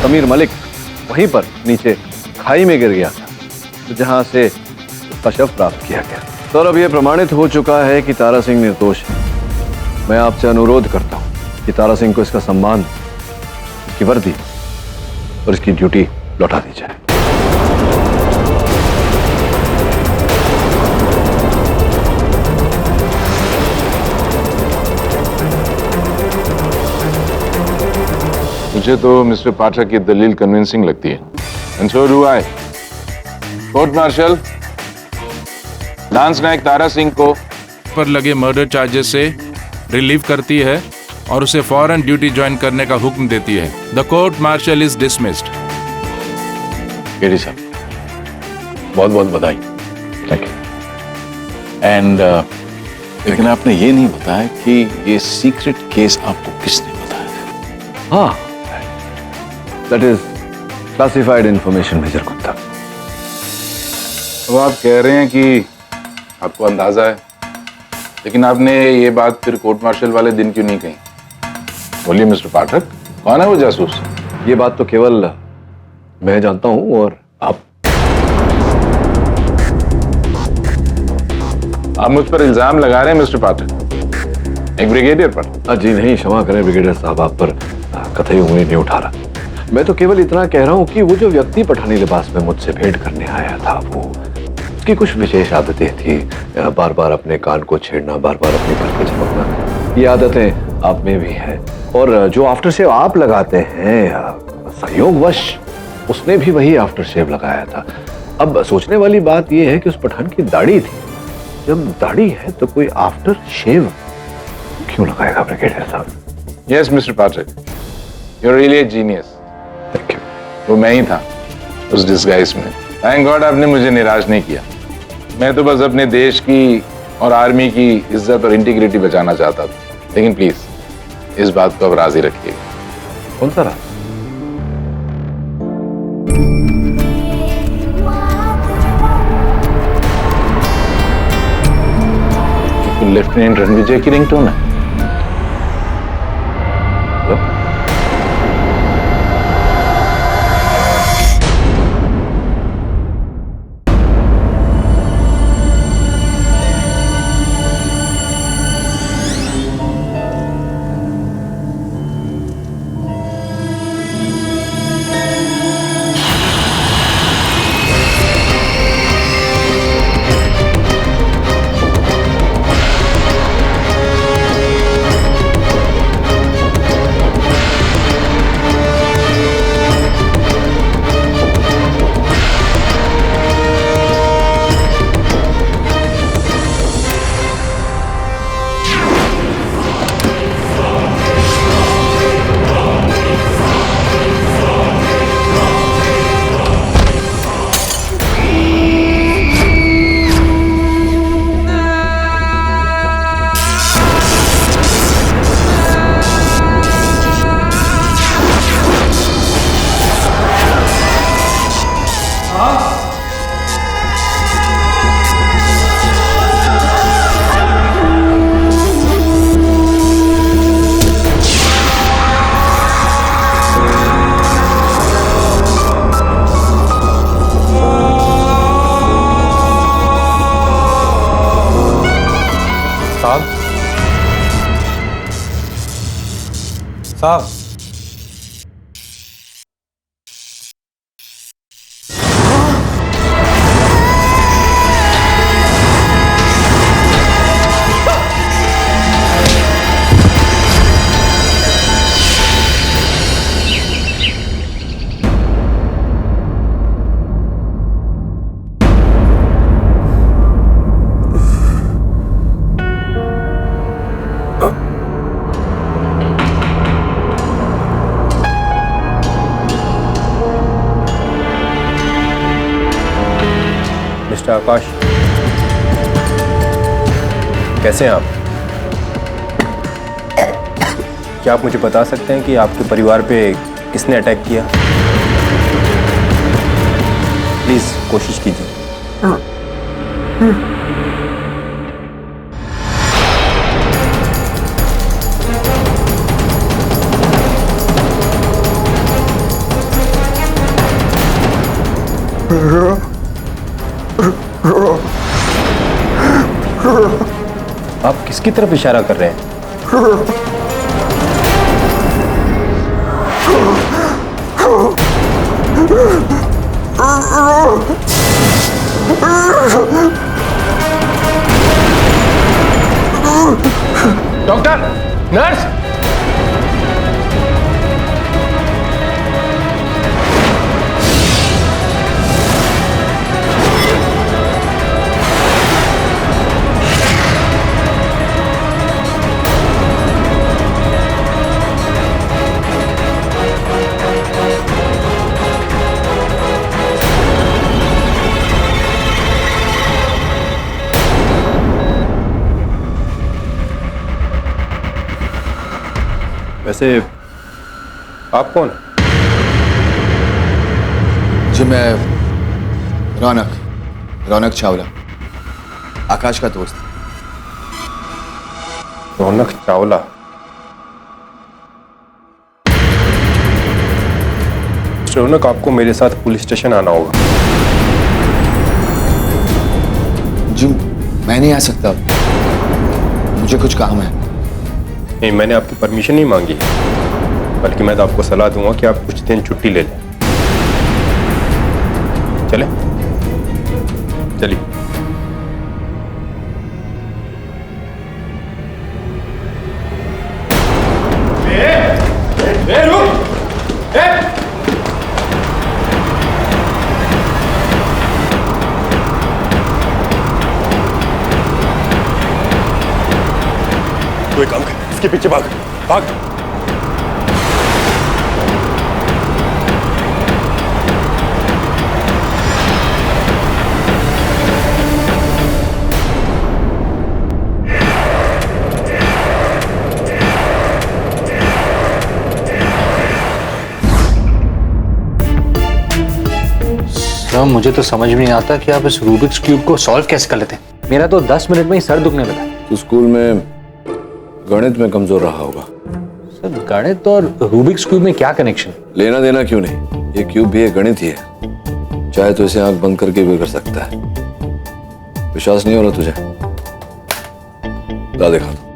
समीर मलिक वहीं पर नीचे खाई में गिर गया था, जहां से उसका शव प्राप्त किया गया। तो अब यह प्रमाणित हो चुका है कि तारा सिंह निर्दोष है। मैं आपसे अनुरोध करता हूं कि तारा सिंह को इसका सम्मान, इसकी वर्दी और इसकी ड्यूटी लौटा दी जाए। मुझे तो मिस्टर पाठक की दलील कन्विंसिंग लगती है। And so do I. Court martial, lance नायक तारा सिंह को पर लगे मर्डर चार्जेस से रिलीव करती है और उसे फौरन ड्यूटी ज्वाइन करने का हुक्म देती है। The court martial is dismissed. KD साहब, बहुत बहुत बधाई। Thank you. एंड लेकिन आपने ये नहीं बताया कि ये सीक्रेट केस आपको किसने बताया? हाँ, that is classified information major Gupta. अब आप कह रहे हैं कि आपको अंदाजा है, लेकिन आपने ये बात फिर कोर्ट मार्शल वाले दिन क्यों नहीं कही? बोलिए मिस्टर पाठक, कौन है वो जासूस? ये बात तो केवल मैं जानता हूं और आप मुझ पर इल्जाम लगा रहे हैं मिस्टर पाठक, एक ब्रिगेडियर पर। जी नहीं, क्षमा करें ब्रिगेडियर साहब, आप पर कतई उंगली नहीं उठा रहा। मैं तो केवल इतना कह रहा हूं कि वो जो व्यक्ति पठानी लिबास में मुझसे भेंट करने आया था, वो उसकी कुछ विशेष आदतें थी। बार बार अपने कान को छेड़ना, बार बार अपनी पलकें झपकना, ये आदतें आप में भी है। और जो आफ्टर शेव आप लगाते हैं, संयोगवश उसने भी वही आफ्टर शेव लगाया था। अब सोचने वाली बात यह है कि उस पठान की दाढ़ी थी। जब दाढ़ी है तो कोई आफ्टर शेव क्यों लगाएगा ब्रिगेडियर साहब? Yes mister Pathak, you are really a genius. Thank you. वो मैं ही था उस डिस्गाइज में। थैंक गॉड आपने मुझे निराश नहीं किया। मैं तो बस अपने देश की और आर्मी की इज्जत और इंटीग्रिटी बचाना चाहता था। लेकिन प्लीज इस बात को अब राजी रखिए। कौन सा राज? लेफ्टिनेंट रणविजय की रिंगटोन है। साहब, मिस्टर आकाश, कैसे हैं आप? क्या आप मुझे बता सकते हैं कि आपके परिवार पे किसने अटैक किया? प्लीज कोशिश कीजिए। आप किसकी तरफ इशारा कर रहे हैं? डॉक्टर, नर्स, वैसे आप कौन? जी मैं रौनक चावला, आकाश का दोस्त। रौनक चावला? रौनक, आपको मेरे साथ पुलिस स्टेशन आना होगा। जी मैं नहीं आ सकता, मुझे कुछ काम है। नहीं, मैंने आपकी परमिशन नहीं मांगी है, बल्कि मैं तो आपको सलाह दूंगा कि आप कुछ दिन छुट्टी ले लें। चले चलिए। कोई काम कर, इसके पीछे भाग भाग। सर मुझे तो समझ में नहीं आता कि आप इस रूबिक्स क्यूब को सॉल्व कैसे कर लेते हैं। मेरा तो 10 मिनट में ही सर दुखने लगा। तो स्कूल में गणित में कमजोर रहा होगा। सर गणित और रूबिक्स क्यूब में क्या कनेक्शन? लेना देना क्यों नहीं, ये क्यूब भी एक गणित ही है। चाहे तो इसे आंख बंद करके भी कर सकता है। विश्वास नहीं हो रहा तुझे? ला दिखा दो।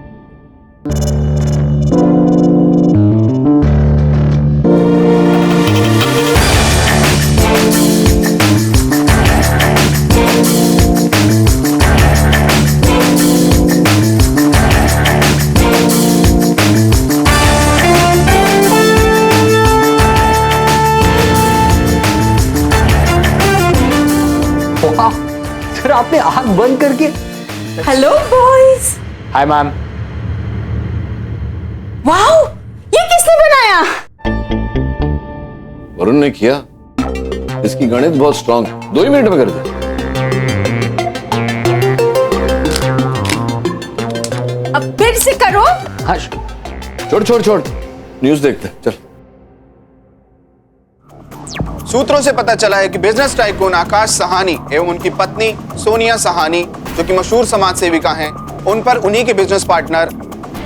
सर आपने आंख बंद करके। Hello boys. Hi ma'am. Wow, ये किसने बनाया? वरुण ने किया। इसकी गणित बहुत स्ट्रांग, 2 ही मिनट में कर दे। अब फिर से करो। हाँ छोड़ न्यूज़ देखते हैं, चल। सूत्रों से पता चला है कि बिजनेस टाइकून आकाश सहानी एवं उनकी पत्नी सोनिया सहानी, जो कि मशहूर समाज सेविका हैं, उन पर उन्हीं के बिजनेस पार्टनर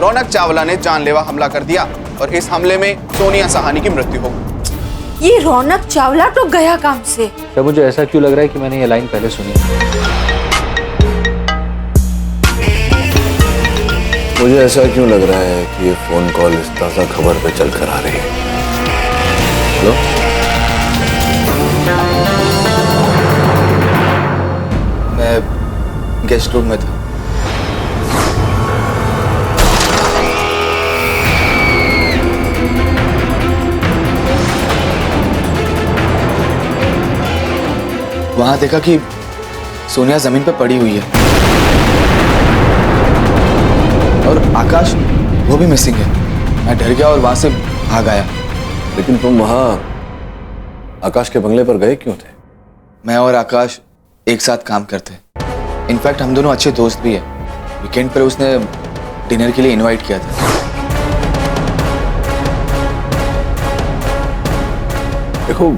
रौनक चावला ने जानलेवा हमला कर दिया और इस हमले में सोनिया सहानी की मृत्यु हो गई। ये रौनक चावला तो गया काम से। सर मुझे ऐसा क्यों लग रहा है कि मैंने ये लाइन पहले सुनी है। मुझे ऐसा क्यों लग रहा है कि ये फोन कॉल इस ताजा खबर पे चल कर आ रही है। हेलो, मैं गेस्ट रूम में था। वहां देखा कि सोनिया जमीन पर पड़ी हुई है और आकाश वो भी मिसिंग है। मैं डर गया और वहां से भाग आया। लेकिन तुम वहां आकाश के बंगले पर गए क्यों थे? मैं और आकाश एक साथ काम करते हैं। इनफैक्ट हम दोनों अच्छे दोस्त भी हैं। वीकेंड पर उसने डिनर के लिए इनवाइट किया था। देखो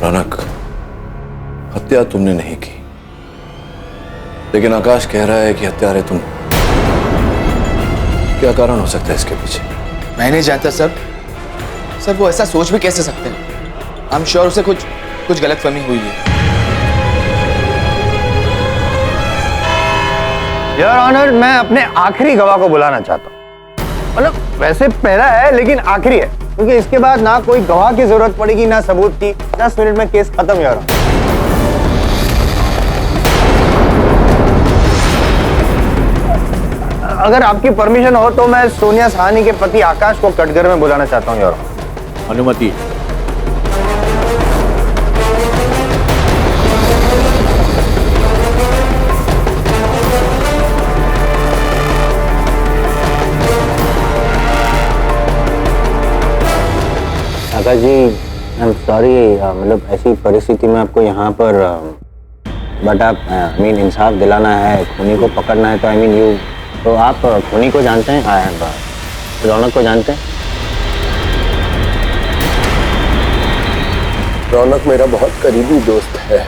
रौनक, हत्या तुमने नहीं की, लेकिन आकाश कह रहा है कि हत्यारे तुम। क्या कारण हो सकता है इसके पीछे? मैं नहीं जानता सर वो ऐसा सोच भी कैसे सकते हैं। आई एम श्योर उसे कुछ गलतफहमी हुई है। योर ऑनर, मैं अपने आखिरी गवाह को बुलाना चाहता हूँ। मतलब वैसे पहला है लेकिन आखिरी है, क्योंकि इसके बाद ना कोई गवाह की जरूरत पड़ेगी ना सबूत की। 10 मिनट में केस खत्म। योर ऑनर, अगर आपकी परमिशन हो तो मैं सोनिया सहानी के पति आकाश को कटघर में बुलाना चाहता हूँ। योर ऑनर, अनुमति है। आकाश जी, आई एम सॉरी, मतलब ऐसी परिस्थिति में आपको यहाँ पर बट आप इंसाफ दिलाना है, खूनी को पकड़ना है, तो तो आप खूनी को जानते हैं? रौनक को जानते हैं? रौनक मेरा बहुत करीबी दोस्त है।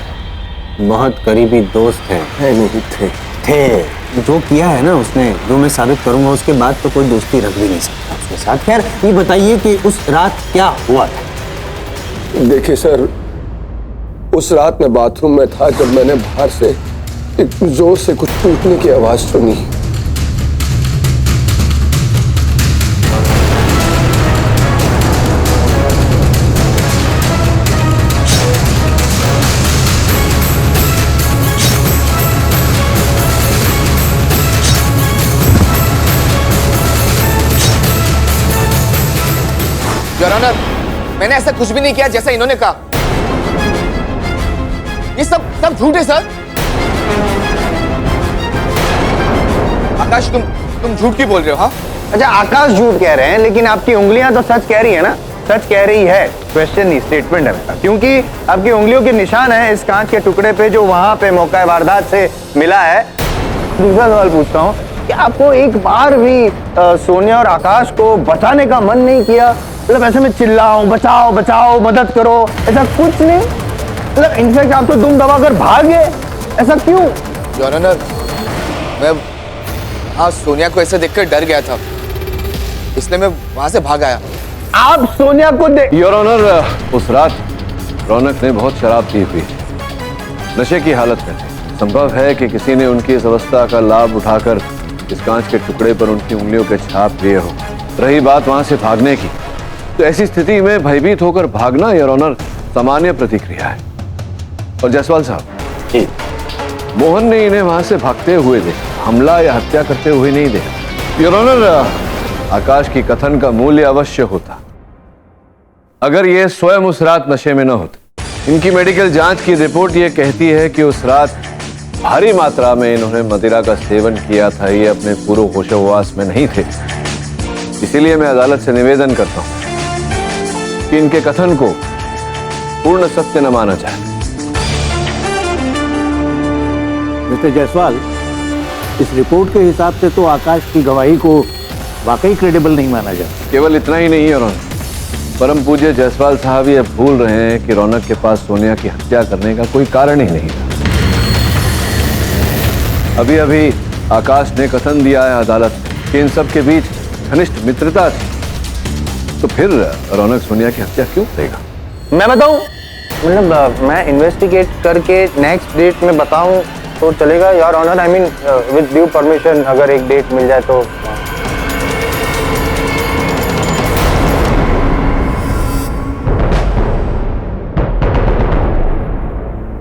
बहुत करीबी दोस्त है? नहीं थे। जो किया है ना उसने, जो मैं साबित करूंगा, उसके बाद तो कोई दोस्ती रख भी नहीं सकता उसके साथ। खैर ये बताइए कि उस रात क्या हुआ था? देखिए सर, उस रात मैं बाथरूम में था जब मैंने बाहर से एक जोर से कुछ टूटने की आवाज सुनी। योर ऑनर, मैंने ऐसा कुछ भी नहीं किया जैसा इन्होंने कहा। ये सब झूठ है सर। आकाश, तुम झूठ क्यों बोल रहे हो? हाँ, अच्छा आकाश झूठ कह रहे हैं, लेकिन आपकी उंगलियां तो सच कह रही है ना? सच कह रही है। क्वेश्चन नहीं, स्टेटमेंट है मेरा, क्योंकि आपकी उंगलियों के निशान है इस कांच के टुकड़े पे जो वहां पे मौका वारदात से मिला है। दूसरा सवाल पूछता हूँ कि आपको एक बार भी सोनिया और आकाश को बचाने का मन नहीं किया? मतलब ऐसे में चिल्लाओ बचाओ बचाओ मदद करो, ऐसा कुछ नहीं? मतलब इनफैक्ट आप तो दुम दबाकर भाग गए, ऐसा क्यों? योर ऑनर, मैं हाँ सोनिया को ऐसे देखकर डर गया था, इसलिए मैं वहां से भाग आया। आप सोनिया को योर ऑनर, उस रात रौनक ने बहुत शराब पी हुई, नशे की हालत में थे। संभव है कि किसी ने उनकी इस अवस्था का लाभ उठाकर इस कांच के टुकड़े पर उनकी उंगलियों के छाप लिए हो। रही बात वहां से भागने की, तो ऐसी स्थिति में भयभीत होकर भागना योर ऑनर सामान्य प्रतिक्रिया है। और जायसवाल साहब, मोहन ने इन्हें वहां से भागते हुए देखा, हमला या हत्या करते हुए नहीं देखा। योर ऑनर, आकाश की कथन का मूल्य अवश्य होता अगर ये स्वयं उस रात नशे में न होते। इनकी मेडिकल जांच की रिपोर्ट ये कहती है कि उस रात भारी मात्रा में इन्होंने मदिरा का सेवन किया था, ये अपने पूर्व होशोहवास में नहीं थे। इसीलिए मैं अदालत से निवेदन करता हूं कि इनके कथन को पूर्ण सत्य न माना जाए। मिस्टर जायसवाल, इस रिपोर्ट के हिसाब से तो आकाश की गवाही को वाकई क्रेडिबल नहीं माना जाता। केवल इतना ही नहीं है रौनक, परम पूज्य जायसवाल साहब ये भूल रहे हैं कि रौनक के पास सोनिया की हत्या करने का कोई कारण ही नहीं था। अभी अभी आकाश ने कथन दिया है अदालत में कि इन सब के बीच घनिष्ठ मित्रता थी, तो फिर रौनक सोनिया की हत्या क्यों करेगा? मैं बताऊं, मतलब मैं इन्वेस्टिगेट करके नेक्स्ट डेट में बताऊं तो चलेगा your honour? I mean with due permission, अगर एक डेट मिल जाए तो।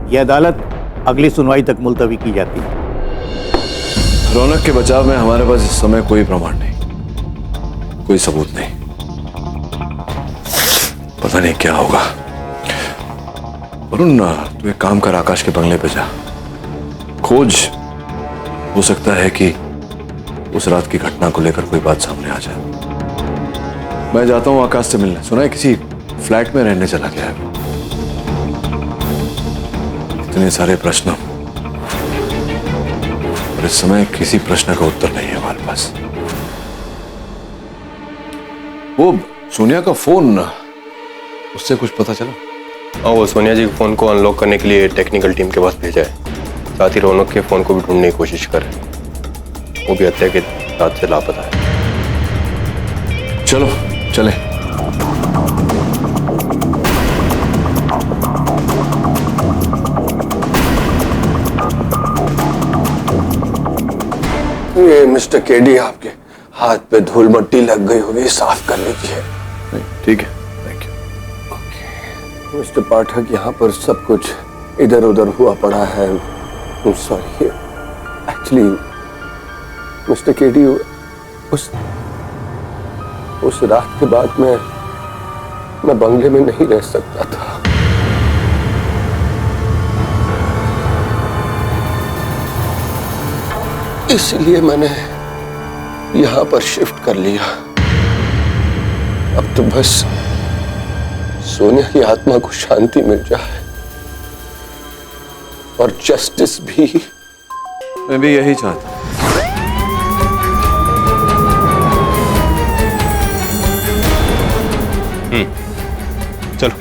यह अदालत अगली सुनवाई तक मुलतवी की जाती है। रौनक के बचाव में हमारे पास इस समय कोई प्रमाण नहीं, कोई सबूत नहीं। पता नहीं क्या होगा। वरुण, तू एक काम कर, आकाश के बंगले पे जा, खोज। हो सकता है कि उस रात की घटना को लेकर कोई बात सामने आ जाए। मैं जाता हूं आकाश से मिलने। सुना है किसी फ्लैट में रहने चला गया है। इतने सारे प्रश्न और इस समय किसी प्रश्न का उत्तर नहीं है हमारे पास। वो सोनिया का फोन, उससे कुछ पता चला? हाँ, वो सोनिया जी के फोन को अनलॉक करने के लिए टेक्निकल टीम के पास भेजा है। साथ ही रौनक के फोन को भी ढूंढने की कोशिश कर रहे हैं। वो भी हत्या के रात से लापता है। चलो चले। ये मिस्टर केडी, आपके हाथ पे धूल मट्टी लग गई होगी, साफ कर लीजिए। ठीक है, थैंक यू। मिस्टर पाठक, यहाँ पर सब कुछ इधर उधर हुआ पड़ा है। सॉरी एक्चुअली मिस्टर केडी, उस रात के बाद मैं बंगले में नहीं रह सकता था। इसलिए मैंने यहां पर शिफ्ट कर लिया। अब तो बस सोनिया की आत्मा को शांति मिल जाए और जस्टिस भी। मैं भी यही चाहता हूं। चलो।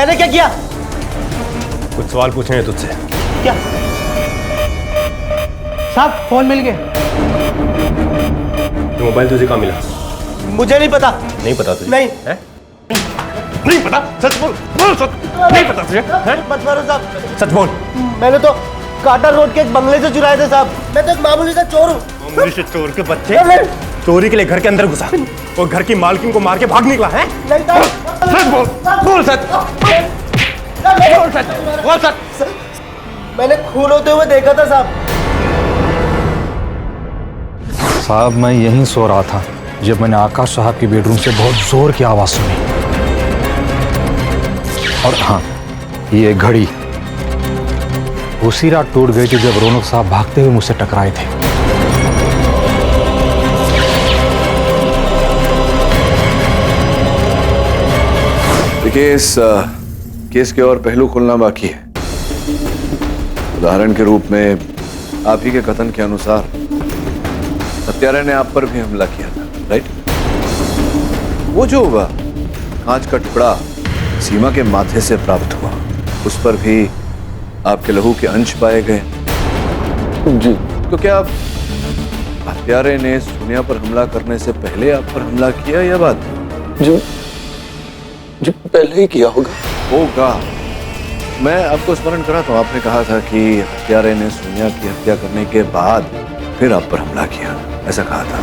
मैंने क्या किया? कुछ सवाल पूछने हैं तुझसे। क्या? साहब फोन मिल गया। ये मोबाइल तुझे कहाँ मिला? मुझे नहीं पता। नहीं पता तुझे? नहीं है? नहीं पता? सच बोल, बोल सच। नहीं पता तुझे? मत मारो साहब। सच बोल। मैंने तो काटा रोड के एक बंगले से चुराए थे साहब। मैं तो एक मामूली सा चोर हूँ। मामूली से चोर के बच्चे चोरी के लिए घर के अंदर घुसा और घर की मालकिन को मार के भाग निकला है? नहीं साहब। सच बोल, बोल सच। बोल सच, बोल सच। मैंने खून होते हुए देखा था साहब। साहब मैं यहीं सो रहा था जब मैंने आकाश साहब की बेडरूम से बहुत जोर की आवाज सुनी। और हाँ, ये घड़ी उसी रात टूट गई थी जब रौनक साहब भागते हुए मुझसे टकराए थे। देखिए, इस केस के और पहलू खुलना बाकी है। उदाहरण के रूप में आप ही के कथन के अनुसार हत्यारे ने आप पर भी हमला किया था, राइट? वो जो कांच का टुकड़ा सीमा के माथे से प्राप्त हुआ, उस पर भी आपके लहू के अंश पाए गए। जी। तो क्या हत्यारे ने सोनिया पर हमला करने से पहले आप पर हमला किया या बाद? जी पहले ही किया होगा। मैं आपको स्मरण कराता हूँ, आपने कहा था कि हत्यारे ने सोनिया की हत्या करने के बाद फिर आप पर हमला किया, ऐसा कहा था।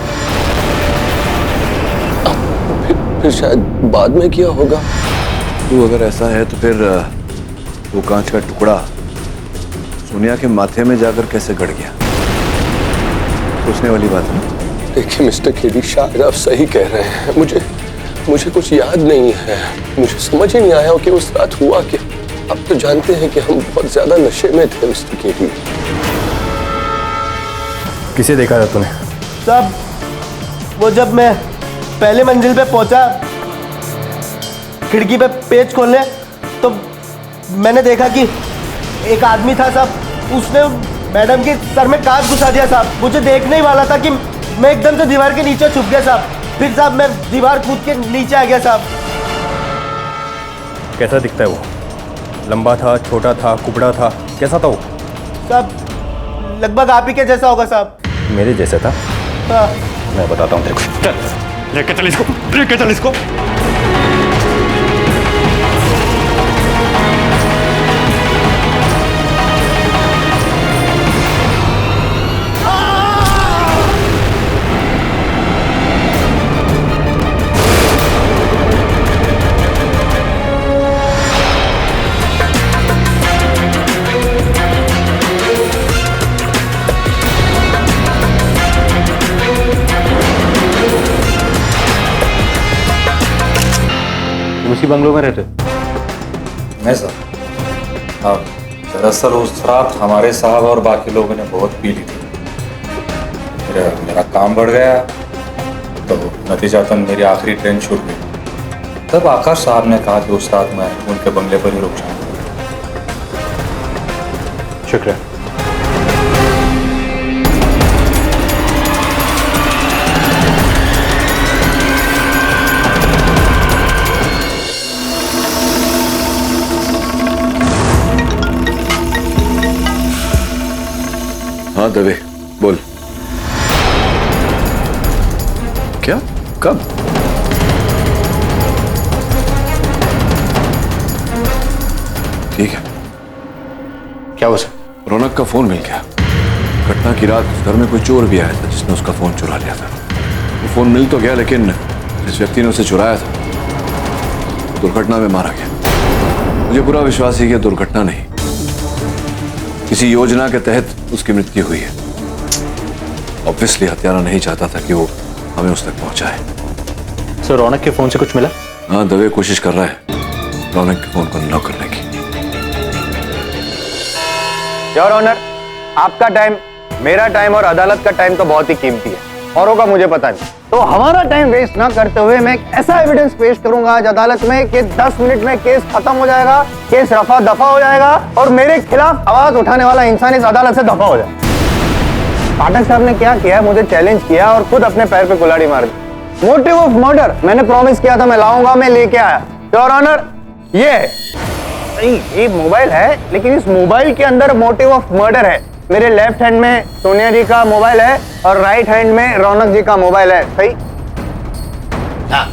फिर शायद बाद में किया होगा। तो अगर ऐसा है तो फिर वो कांच का टुकड़ा सोनिया के माथे में जाकर कैसे गड़ गया? सोचने वाली बात है। देखिए मिस्टर केडी, शायद आप सही कह रहे हैं। मुझे कुछ याद नहीं है। मुझे समझ ही नहीं आया कि उस रात हुआ क्या। अब तो जानते हैं कि हम बहुत ज्यादा नशे में थे मिस्टर केडी। किसे देखा था तूने? साहब वो जब मैं पहले मंजिल पे पहुंचा, खिड़की पे पेच खोलने, तो मैंने देखा कि एक आदमी था साहब, उसने मैडम के सर में कांच घुसा दिया साहब। मुझे देखने ही वाला था कि मैं एकदम से दीवार के नीचे छुप गया साहब। फिर साहब मैं दीवार कूद के नीचे आ गया साहब। कैसा दिखता है वो? लंबा था, छोटा था, कुबड़ा था, कैसा था वो? साहब लगभग आप ही के जैसा होगा साहब। मेरे जैसा था? हाँ। मैं बताता हूँ तेरे को। चल लेके चल इसको, लेके चल इसको। उसी बंगलों में रहते? नहीं सर। हाँ, दरअसल उस रात हमारे साहब और बाकी लोगों ने बहुत पी ली थी। मेरा काम बढ़ गया, तो नतीजतन मेरी आखिरी ट्रेन छूट गई। तब आकाश साहब ने कहा कि उस रात मैं उनके बंगले पर ही रुक जाऊँ। शुक्रिया। हाँ दवे, बोल। क्या? कब? ठीक है। क्या हुआ सर? रौनक का फोन मिल गया। घटना की रात उस घर में कोई चोर भी आया था जिसने उसका फोन चुरा लिया था। वो फोन मिल तो गया, लेकिन जिस व्यक्ति ने उसे चुराया था दुर्घटना में मारा गया। मुझे पूरा विश्वास है कि दुर्घटना नहीं, किसी योजना के तहत उसकी मृत्यु हुई है। ऑब्वियसली हत्यारा नहीं चाहता था कि वो हमें उस तक पहुंचाए। सर रौनक के फोन से कुछ मिला? हाँ, दवे कोशिश कर रहा है रौनक के फोन को अनलॉक करने की। योर ऑनर, आपका टाइम, मेरा टाइम और अदालत का टाइम तो बहुत ही कीमती है। औरों का मुझे पता नहीं, तो हमारा टाइम वेस्ट ना करते हुए मैं एक ऐसा एविडेंस पेश करूंगा आज अदालत में कि 10 मिनट में केस खत्म हो जाएगा, केस रफा दफा हो जाएगा और मेरे खिलाफ आवाज उठाने वाला इंसान इस अदालत से दफा हो जाए। पाठक साहब ने क्या किया, मुझे चैलेंज किया और खुद अपने पैर पे कुल्हाड़ी मार दी। मोटिव ऑफ मर्डर मैंने प्रॉमिस किया था मैं लाऊंगा, मैं लेके आया। योर ऑनर, ये नहीं, ये मोबाइल है, लेकिन इस मोबाइल के अंदर मोटिव ऑफ मर्डर है। मेरे लेफ्ट हैंड में सोनिया जी का मोबाइल है और राइट हैंड में रौनक जी का मोबाइल है, सही? हाँ।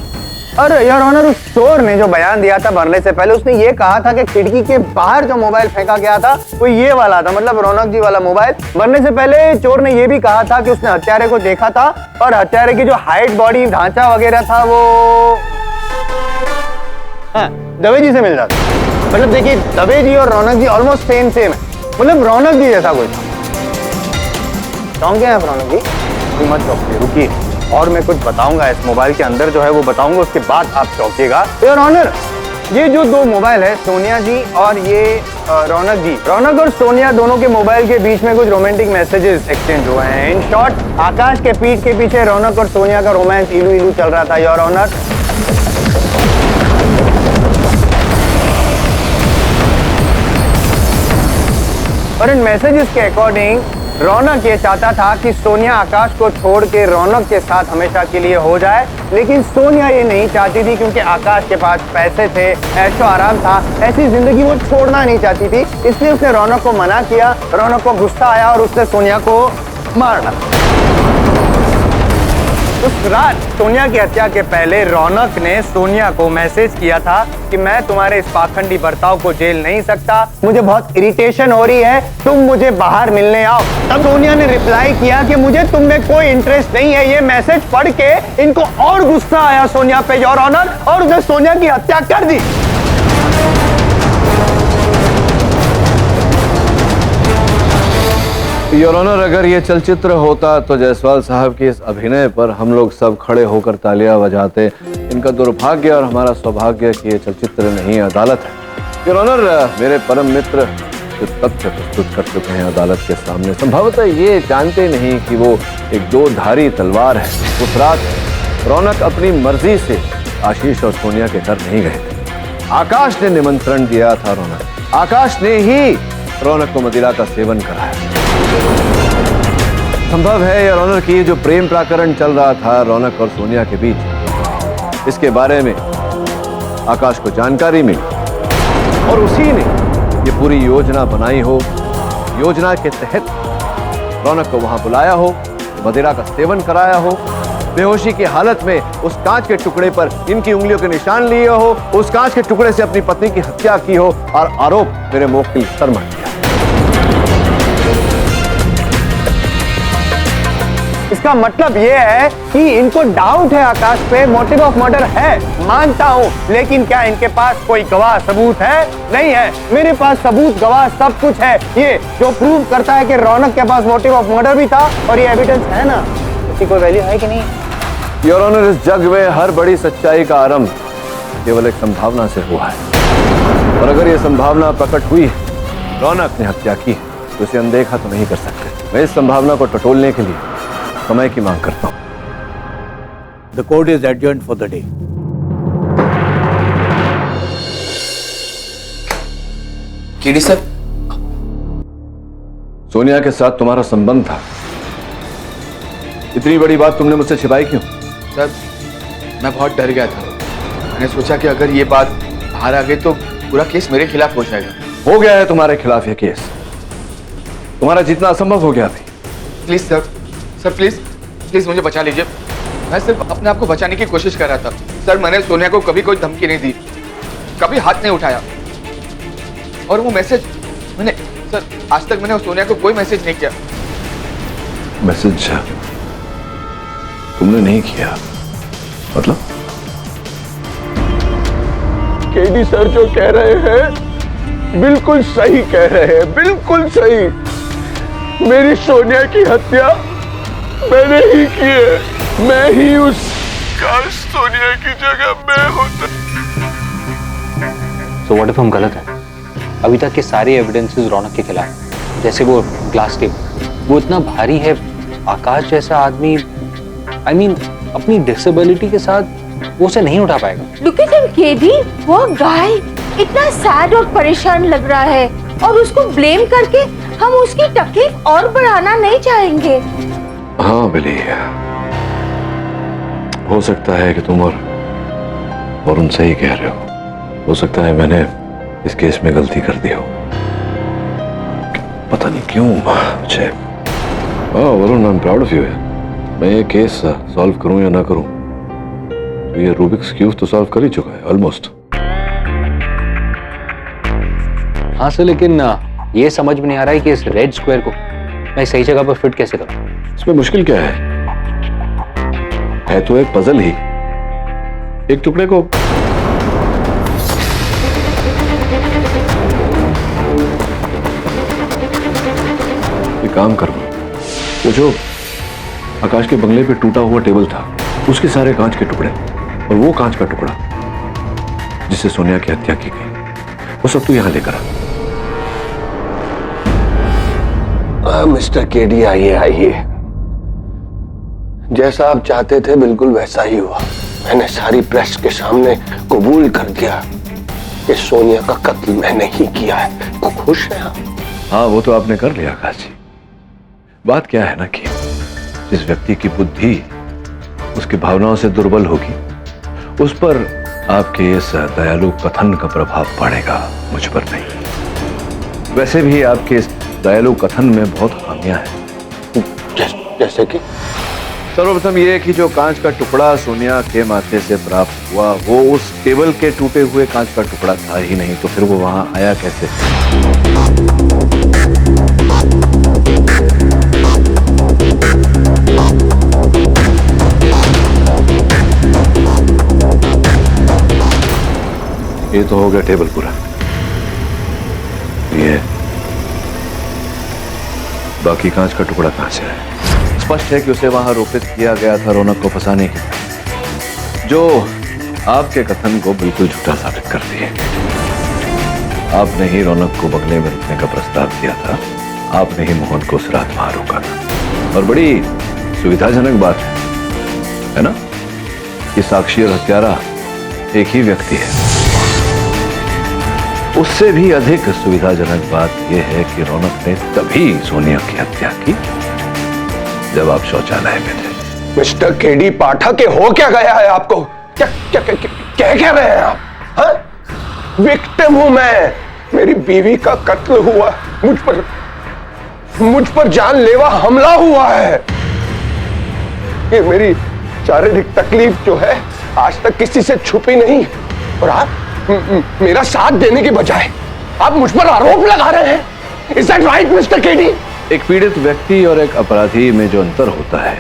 और योर ऑनर, उस चोर ने जो बयान दिया था मरने से पहले, उसने ये कहा था कि खिड़की के बाहर जो मोबाइल फेंका गया था वो ये वाला था, मतलब रौनक जी वाला मोबाइल। मरने से पहले चोर ने ये भी कहा था कि उसने हत्यारे को देखा था और हत्यारे की जो हाइट, बॉडी ढांचा वगैरह था वो हाँ, दवे जी से मिल जाता। मतलब देखिए, दवे जी और रौनक जी ऑलमोस्ट सेम है, मतलब रौनक जी जैसा कोई था। चौंक गए आप रौनक जी? मत चौंकिए, रुकिए, और मैं कुछ बताऊंगा इस मोबाइल के अंदर जो है वो बताऊंगा, उसके बाद आप चौंकिएगा। योर ऑनर, ये जो दो मोबाइल है, सोनिया जी और ये रौनक जी, रौनक और सोनिया दोनों के मोबाइल के बीच में कुछ रोमांटिक मैसेजेस एक्सचेंज हुए हैं। इन शॉर्ट, आकाश के पीठ के पीछे रौनक और सोनिया का रोमांस इलू इलू चल रहा था, योर ऑनर। और इन मैसेजेस के अकॉर्डिंग रौनक ये चाहता था कि सोनिया आकाश को छोड़ के रौनक के साथ हमेशा के लिए हो जाए, लेकिन सोनिया ये नहीं चाहती थी क्योंकि आकाश के पास पैसे थे, ऐशो आराम था, ऐसी जिंदगी वो छोड़ना नहीं चाहती थी। इसलिए उसने रौनक को मना किया। रौनक को गुस्सा आया और उसने सोनिया को मार डाला। उस रात सोनिया की हत्या के पहले रौनक ने सोनिया को मैसेज किया था कि मैं तुम्हारे इस पाखंडी बर्ताव को झेल नहीं सकता, मुझे बहुत इरिटेशन हो रही है, तुम मुझे बाहर मिलने आओ। तब सोनिया ने रिप्लाई किया कि मुझे तुम में कोई इंटरेस्ट नहीं है। ये मैसेज पढ़ के इनको और गुस्सा आया सोनिया पे, योर ऑनर, और उसने सोनिया की हत्या कर दी। योर ऑनर, अगर ये चलचित्र होता तो जायसवाल साहब के इस अभिनय पर हम लोग सब खड़े होकर तालियां बजाते। इनका दुर्भाग्य और हमारा सौभाग्य कि ये चलचित्र नहीं अदालत है। योर ऑनर, मेरे परम मित्र जो तथ्य प्रस्तुत कर चुके हैं अदालत के सामने, संभवतः ये जानते नहीं कि वो एक दो धारी तलवार है। उस रात रौनक अपनी मर्जी से आशीष और सोनिया के घर नहीं गए थे। आकाश ने निमंत्रण दिया था रौनक, आकाश ने ही रौनक को मदिरा का सेवन कराया। संभव है योर ऑनर कि जो प्रेम प्रकरण चल रहा था रौनक और सोनिया के बीच, इसके बारे में आकाश को जानकारी मिली और उसी ने ये पूरी योजना बनाई हो। योजना के तहत रौनक को वहां बुलाया हो, मदिरा का सेवन कराया हो, बेहोशी की हालत में उस कांच के टुकड़े पर इनकी उंगलियों के निशान लिए हो, उस कांच के टुकड़े से अपनी पत्नी की हत्या की हो और आरोप मेरे मुवक्किल सर मर दिया। इसका मतलब ये है कि इनको डाउट है आकाश पे, मोटिव ऑफ मर्डर है, मानता हूं, लेकिन क्या इनके पास कोई गवाह सबूत है? नहीं है। मेरे पास सबूत, गवाह सब कुछ है, ये जो प्रूव करता है कि रौनक के पास मोटिव ऑफ मर्डर भी था, और ये एविडेंस है ना, इसकी कोई वैल्यू है कि नहीं? योर ऑनर, इस जग में हर बड़ी सच्चाई का आरंभ केवल एक संभावना से हुआ है, और अगर ये संभावना प्रकट हुई, रौनक ने हत्या की, तो इसे अनदेखा तो नहीं कर सकते। मैं इस संभावना को टटोलने के लिए समय की मांग करता हूं। The court is adjourned for the day. KD sir, Sonia के साथ तुम्हारा संबंध था, इतनी बड़ी बात तुमने मुझसे छिपाई क्यों? सर, मैं बहुत डर गया था। मैंने सोचा कि अगर ये बात बाहर आ गई तो पूरा केस मेरे खिलाफ हो जाएगा। हो गया है तुम्हारे खिलाफ ये केस, तुम्हारा जीतना असंभव हो गया अभी। Please sir, sir please please मुझे बचा लीजिए। मैं सिर्फ अपने आप को बचाने की कोशिश कर रहा था। सर, मैंने सोनिया को कभी कोई धमकी नहीं दी, कभी हाथ नहीं उठाया, और वो मैसेज मैंने, सर आज तक मैंने सोनिया को कोई मैसेज नहीं किया। मैसेज तुमने नहीं किया मतलब? केडी सर जो कह रहे हैं बिल्कुल सही कह रहे हैं, बिल्कुल सही। मेरी सोनिया की हत्या मैंने ही की है। मैं ही उस काश सोनिया की जगह मैं होता। So what if हम गलत हैं? अभी तक के सारे एविडेंसेस रौनक के खिलाफ, जैसे वो ग्लास टेबल, वो इतना भारी है, आकाश जैसा आदमी, I mean, अपनी डिसेबिलिटी के साथ वो उसे नहीं उठा पाएगा। Look at him, केडी, वो गाय इतना सैड और परेशान लग रहा है, और उसको ब्लेम करके हम उसकी तकलीफ और बढ़ाना नहीं चाहेंगे। हाँ बिली, हो सकता है कि तुम और उनसे ही कह रहे हो सकता है मैंने इस केस में गलती कर दी हो। पता नहीं क्यों मुझे। Varun, I am proud of you. मैं ये केस सॉल्व करूं या ना करूं, तो ये रूबिक्स क्यूब तो सॉल्व कर ही चुका है ऑलमोस्ट। हाँ सर, लेकिन ये समझ में नहीं आ रहा है कि इस रेड स्क्वायर को मैं सही जगह पर फिट कैसे करूं। इसमें मुश्किल क्या है तो एक पजल ही। एक टुकड़े को एक काम करो, वो जो आकाश के बंगले पे टूटा हुआ टेबल था, उसके सारे कांच के टुकड़े और वो कांच का टुकड़ा जिससे सोनिया की हत्या की गई, वो सब तू यहां लेकर आ। मिस्टर केडी, आइए आइए। जैसा आप चाहते थे बिल्कुल वैसा ही हुआ। मैंने सारी प्रेस के सामने कबूल कर दिया कि सोनिया का कत्ल मैंने ही किया है। तो खुश हैं आप? हाँ, वो तो आपने कर लिया आकाश जी। बात क्या है ना कि जिस व्यक्ति की बुद्धि उसकी भावनाओं से दुर्बल होगी, उस पर आपके इस दयालु कथन का प्रभाव पड़ेगा, मुझ पर नहीं। वैसे भी आपके इस दयालु कथन में बहुत खामियां हैं। जैसे कि सर्वप्रथम ये कि जो कांच का टुकड़ा सोनिया के माथे से प्राप्त हुआ, वो उस टेबल के टूटे हुए कांच का टुकड़ा था ही नहीं, तो फिर वो वहां आया कैसे? ये तो हो गया टेबल पूरा। ये बाकी कांच का टुकड़ा कहां से आया? स्पष्ट है कि उसे वहां रोपित किया गया था रौनक को फंसाने के लिए, जो आपके कथन को बिल्कुल झूठा साबित कर दिए। आपने ही रौनक को बंगले में रुकने का प्रस्ताव दिया था, आपने ही मोहन को उस रात वहां रोका था। और बड़ी सुविधाजनक बात है ना कि साक्षी और हत्यारा एक ही व्यक्ति है। उससे भी अधिक सुविधाजनक बात यह है कि रौनक ने तभी सोनिया की हत्या की जब आप शौचालय में थे। मिस्टर केडी पाठक, हो क्या गया है आपको? क्या क्या क्या क्या कह रहे हैं आप? विक्टिम हूं मैं। मेरी बीवी का कत्ल हुआ, मुझ पर जानलेवा हमला हुआ है। ये मेरी शारीरिक तकलीफ जो है आज तक किसी से छुपी नहीं, और आप मेरा साथ देने के बजाय आप मुझ पर आरोप लगा रहे हैं। Is that right mister KD? एक पीड़ित व्यक्ति और एक अपराधी में जो अंतर होता है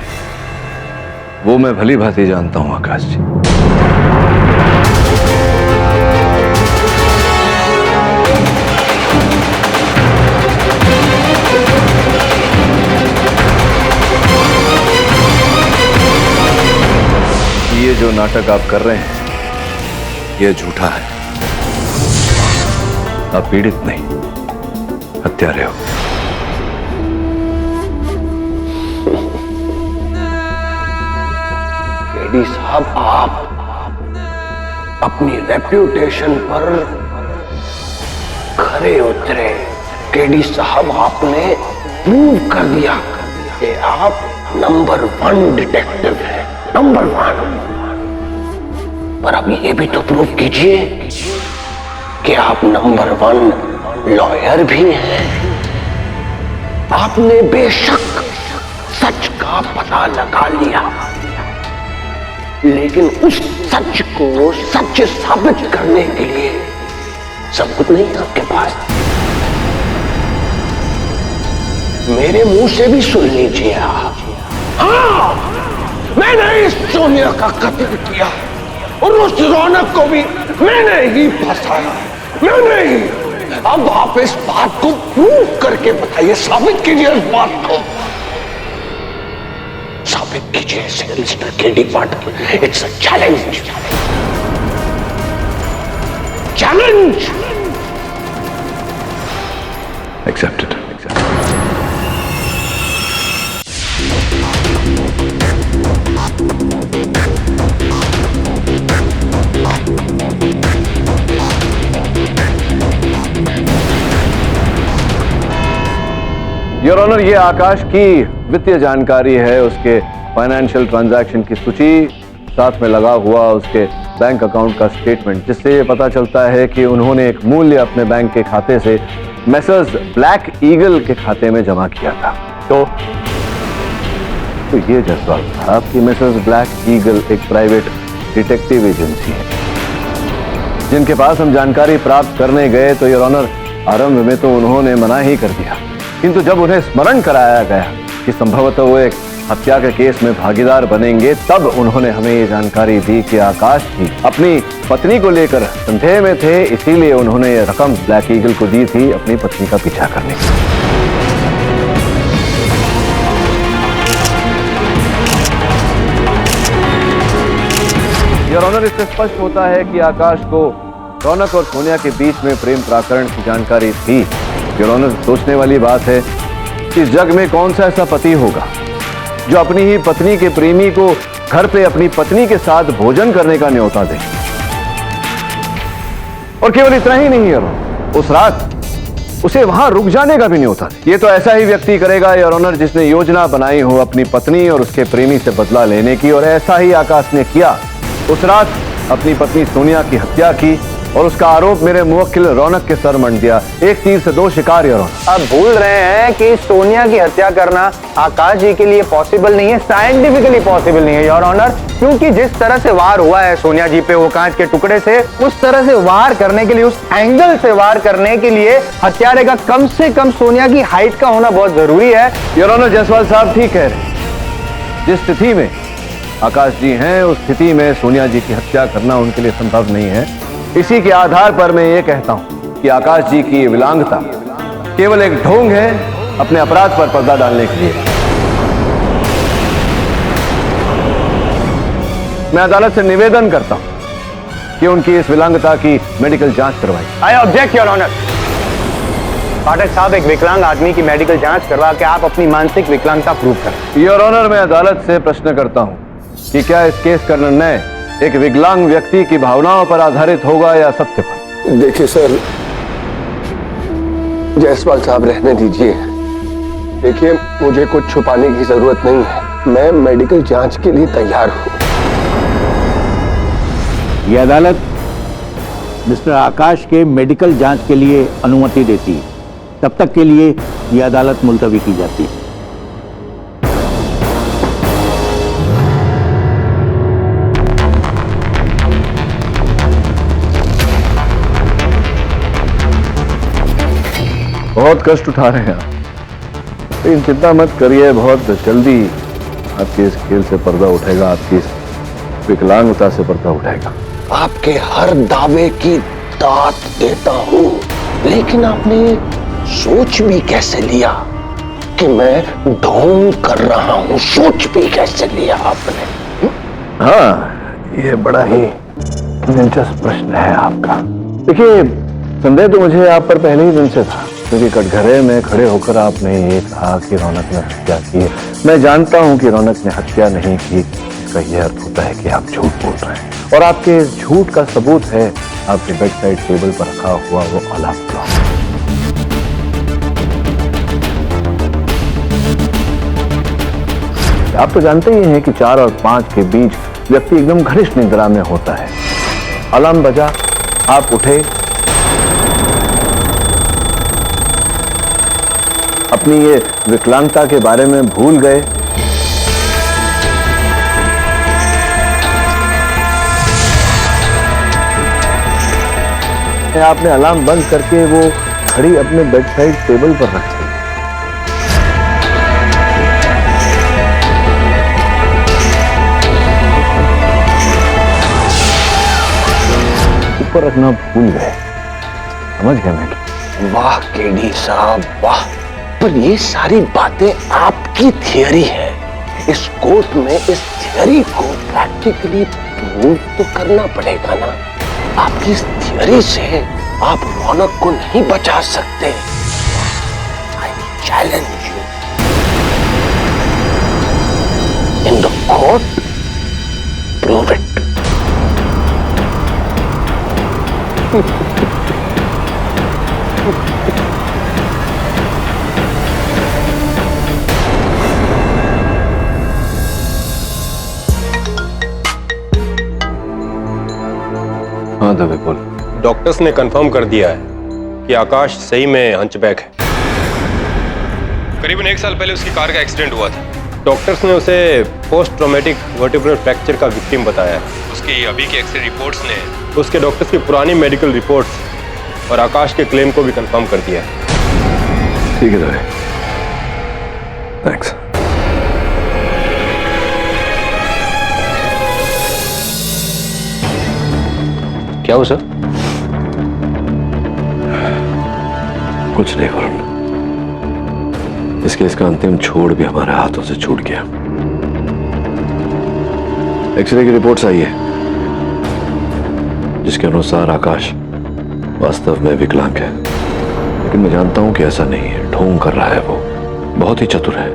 वो मैं भली भांति जानता हूं आकाश जी। ये जो नाटक आप कर रहे हैं ये झूठा है। आप पीड़ित नहीं, हत्यारे हो। केडी साहब, आप अपनी रेप्यूटेशन पर खरे उतरे। केडी साहब, आपने प्रूव कर दिया कि आप नंबर 1 डिटेक्टिव हैं, नंबर 1। पर अब ये भी तो प्रूव कीजिए कि आप नंबर 1 लॉयर भी हैं। आपने बेशक सच का पता लगा लिया, लेकिन उस सच को सच साबित करने के लिए सबूत नहीं आपके पास। मेरे मुंह से भी सुन लीजिए आप। हाँ, मैंने इस सोनिया का कत्ल किया और उस रौनक को भी मैंने ही फंसाया, मैंने ही। अब आप इस बात को प्रूव करके बताइए, साबित कीजिए इस बात को, साबित कीजिए इसे mister KD Pathak. It's a challenge, challenge. Accepted. Your honour, ये आकाश की वित्तीय जानकारी है, उसके फाइनेंशियल ट्रांजैक्शन की सूची, साथ में लगा हुआ उसके बैंक अकाउंट का स्टेटमेंट, जिससे ये पता चलता है कि उन्होंने एक मूल्य अपने बैंक के खाते से मैसर्स ब्लैक ईगल के खाते में जमा किया था। तो ये जायसवाल साहब कि मैसर्स ब्लैक ईगल एक प्राइवेट डिटेक्टिव एजेंसी है, जिनके पास हम जानकारी प्राप्त करने गए तो योर ऑनर आरंभ में तो उन्होंने मना ही कर दिया, किंतु जब उन्हें स्मरण कराया गया कि संभवतः वो एक हत्या के केस में भागीदार बनेंगे, तब उन्होंने हमें ये जानकारी दी कि आकाश जी अपनी पत्नी को लेकर संदेह में थे, इसीलिए उन्होंने ये रकम ब्लैक ईगल को दी थी अपनी पत्नी का पीछा करने के लिए। योर ऑनर, इससे स्पष्ट होता है कि आकाश को रौनक और सोनिया के बीच में प्रेम प्रकरण की जानकारी थी। योर ऑनर, सोचने वाली बात है कि जग में कौन सा ऐसा पति होगा जो अपनी ही पत्नी के प्रेमी को घर पे अपनी पत्नी के साथ भोजन करने का न्योता दे। और केवल इतना ही नहीं योर ऑनर, उस रात उसे वहां रुक जाने का भी न्योता दे। ये तो ऐसा ही व्यक्ति करेगा योर ऑनर जिसने योजना बनाई हो अपनी पत्नी और उसके प्रेमी से बदला लेने की, और ऐसा ही आकाश ने किया। उस रात अपनी पत्नी सोनिया की हत्या की और उसका आरोप मेरे मुवक्किल रौनक के सर मंड दिया। एक तीर से दो शिकार योर ऑनर। आप भूल रहे हैं कि सोनिया की हत्या करना आकाश जी के लिए पॉसिबल नहीं है, साइंटिफिकली पॉसिबल नहीं है योर ऑनर, क्योंकि जिस तरह से वार हुआ है सोनिया जी पे वो कांच के टुकड़े से, उस तरह से वार करने के लिए, उस एंगल से वार करने के लिए हत्यारे का कम से कम सोनिया की हाइट का होना बहुत जरूरी है। योर ऑनर, जायसवाल साहब ठीक कह रहे। जिस स्थिति में आकाश जी हैं, उस स्थिति में सोनिया जी की हत्या करना उनके लिए संभव नहीं है। इसी के आधार पर मैं ये कहता हूं कि आकाश जी की विकलांगता केवल एक ढोंग है अपने अपराध पर पर्दा डालने के लिए। मैं अदालत से निवेदन करता हूं कि उनकी इस विकलांगता की मेडिकल जांच करवाई। I object your honour. Pathak साहब, एक विकलांग आदमी की मेडिकल जांच करवा के आप अपनी मानसिक विकलांगता प्रूव करें। योर ऑनर, मैं अदालत से प्रश्न करता हूं कि क्या इस केस का निर्णय एक विकलांग व्यक्ति की भावनाओं पर आधारित होगा या सत्य पर? देखिए सर, जायसवाल साहब रहने दीजिए। देखिए, मुझे कुछ छुपाने की जरूरत नहीं है, मैं मेडिकल जांच के लिए तैयार हूं। यह अदालत मिस्टर आकाश के मेडिकल जांच के लिए अनुमति देती है। तब तक के लिए यह अदालत मुलतवी की जाती है। बहुत कष्ट उठा रहे हैं आप, लेकिन चिंता मत करिए, बहुत जल्दी आपके इस खेल से पर्दा उठेगा, आपकी इस विकलांगता से पर्दा उठेगा। आपके हर दावे की दाद देता हूं, लेकिन आपने सोच भी कैसे लिया कि मैं ढोंग कर रहा हूं? सोच भी कैसे लिया आपने? हाँ, ये बड़ा ही दिलचस्प प्रश्न है आपका। देखिए, संदेह तो मुझे आप पर पहले ही दिन से था, क्योंकि कटघरे में खड़े होकर आपने ये कहा कि रौनक ने हत्या की है। मैं जानता हूं कि रौनक ने हत्या नहीं की, इसका यह अर्थ होता है कि आप झूठ बोल रहे हैं, और आपके इस झूठ का सबूत है आपके बेड साइड टेबल पर रखा हुआ वो अलार्म क्लॉक। आप तो जानते ही हैं कि 4 और 5 के बीच व्यक्ति एकदम घनिष्ठ निद्रा में होता है। अलार्म बजा, आप उठे, अपनी ये विकलांगता के बारे में भूल गए। आपने अलार्म बंद करके वो घड़ी अपने बेड साइड टेबल पर रख दी। ऊपर रखना भूल गए। समझ गए मैं? वाह केडी साहब, वाह। पर ये सारी बातें आपकी थियरी है। इस कोर्ट में इस थियरी को प्रैक्टिकली प्रूव तो करना पड़ेगा ना। आपकी इस थियरी से आप रौनक को नहीं बचा सकते। I challenge you in the court, prove it. दो विपुल। डॉक्टर्स ने कंफर्म कर दिया है कि आकाश सही में हंचबैक है। करीबन 1 साल पहले उसकी कार का एक्सीडेंट हुआ था। डॉक्टर्स ने उसे पोस्ट ट्रॉमेटिक वर्टिब्रल फ्रैक्चर का विक्टिम बताया है। उसकी अभी की एक्सरे रिपोर्ट्स ने उसके डॉक्टर्स की पुरानी मेडिकल रिपोर्ट्स और आकाश के क्लेम को भी कंफर्म कर दिया है। ठीक है दवे, थैंक्स। क्या हो सर? कुछ नहीं वरुण, इसके इसका अंतिम छोड़ भी हमारे हाथों से छूट गया। एक्सरे की रिपोर्ट्स आई है जिसके अनुसार आकाश वास्तव में विकलांग है, लेकिन मैं जानता हूं कि ऐसा नहीं है। ढोंग कर रहा है, वो बहुत ही चतुर है।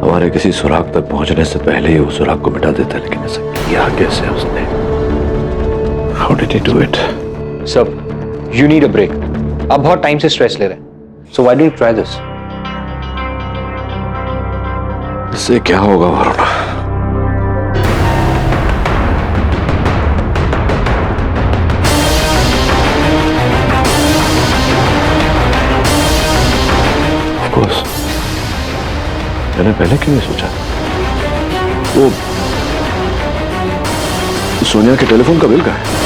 हमारे किसी सुराग तक पहुंचने से पहले ही वो सुराग को मिटा देता है, लेकिन ऐसा किया कैसे उसने? How did he do it? Sir, you need a break. आप बहुत टाइम से स्ट्रेस ले रहे हैं, so why don't you try this? इससे क्या होगा वरुण? Of course. मैंने पहले क्यों नहीं सोचा? वो सोनिया के टेलीफोन का बिल का है।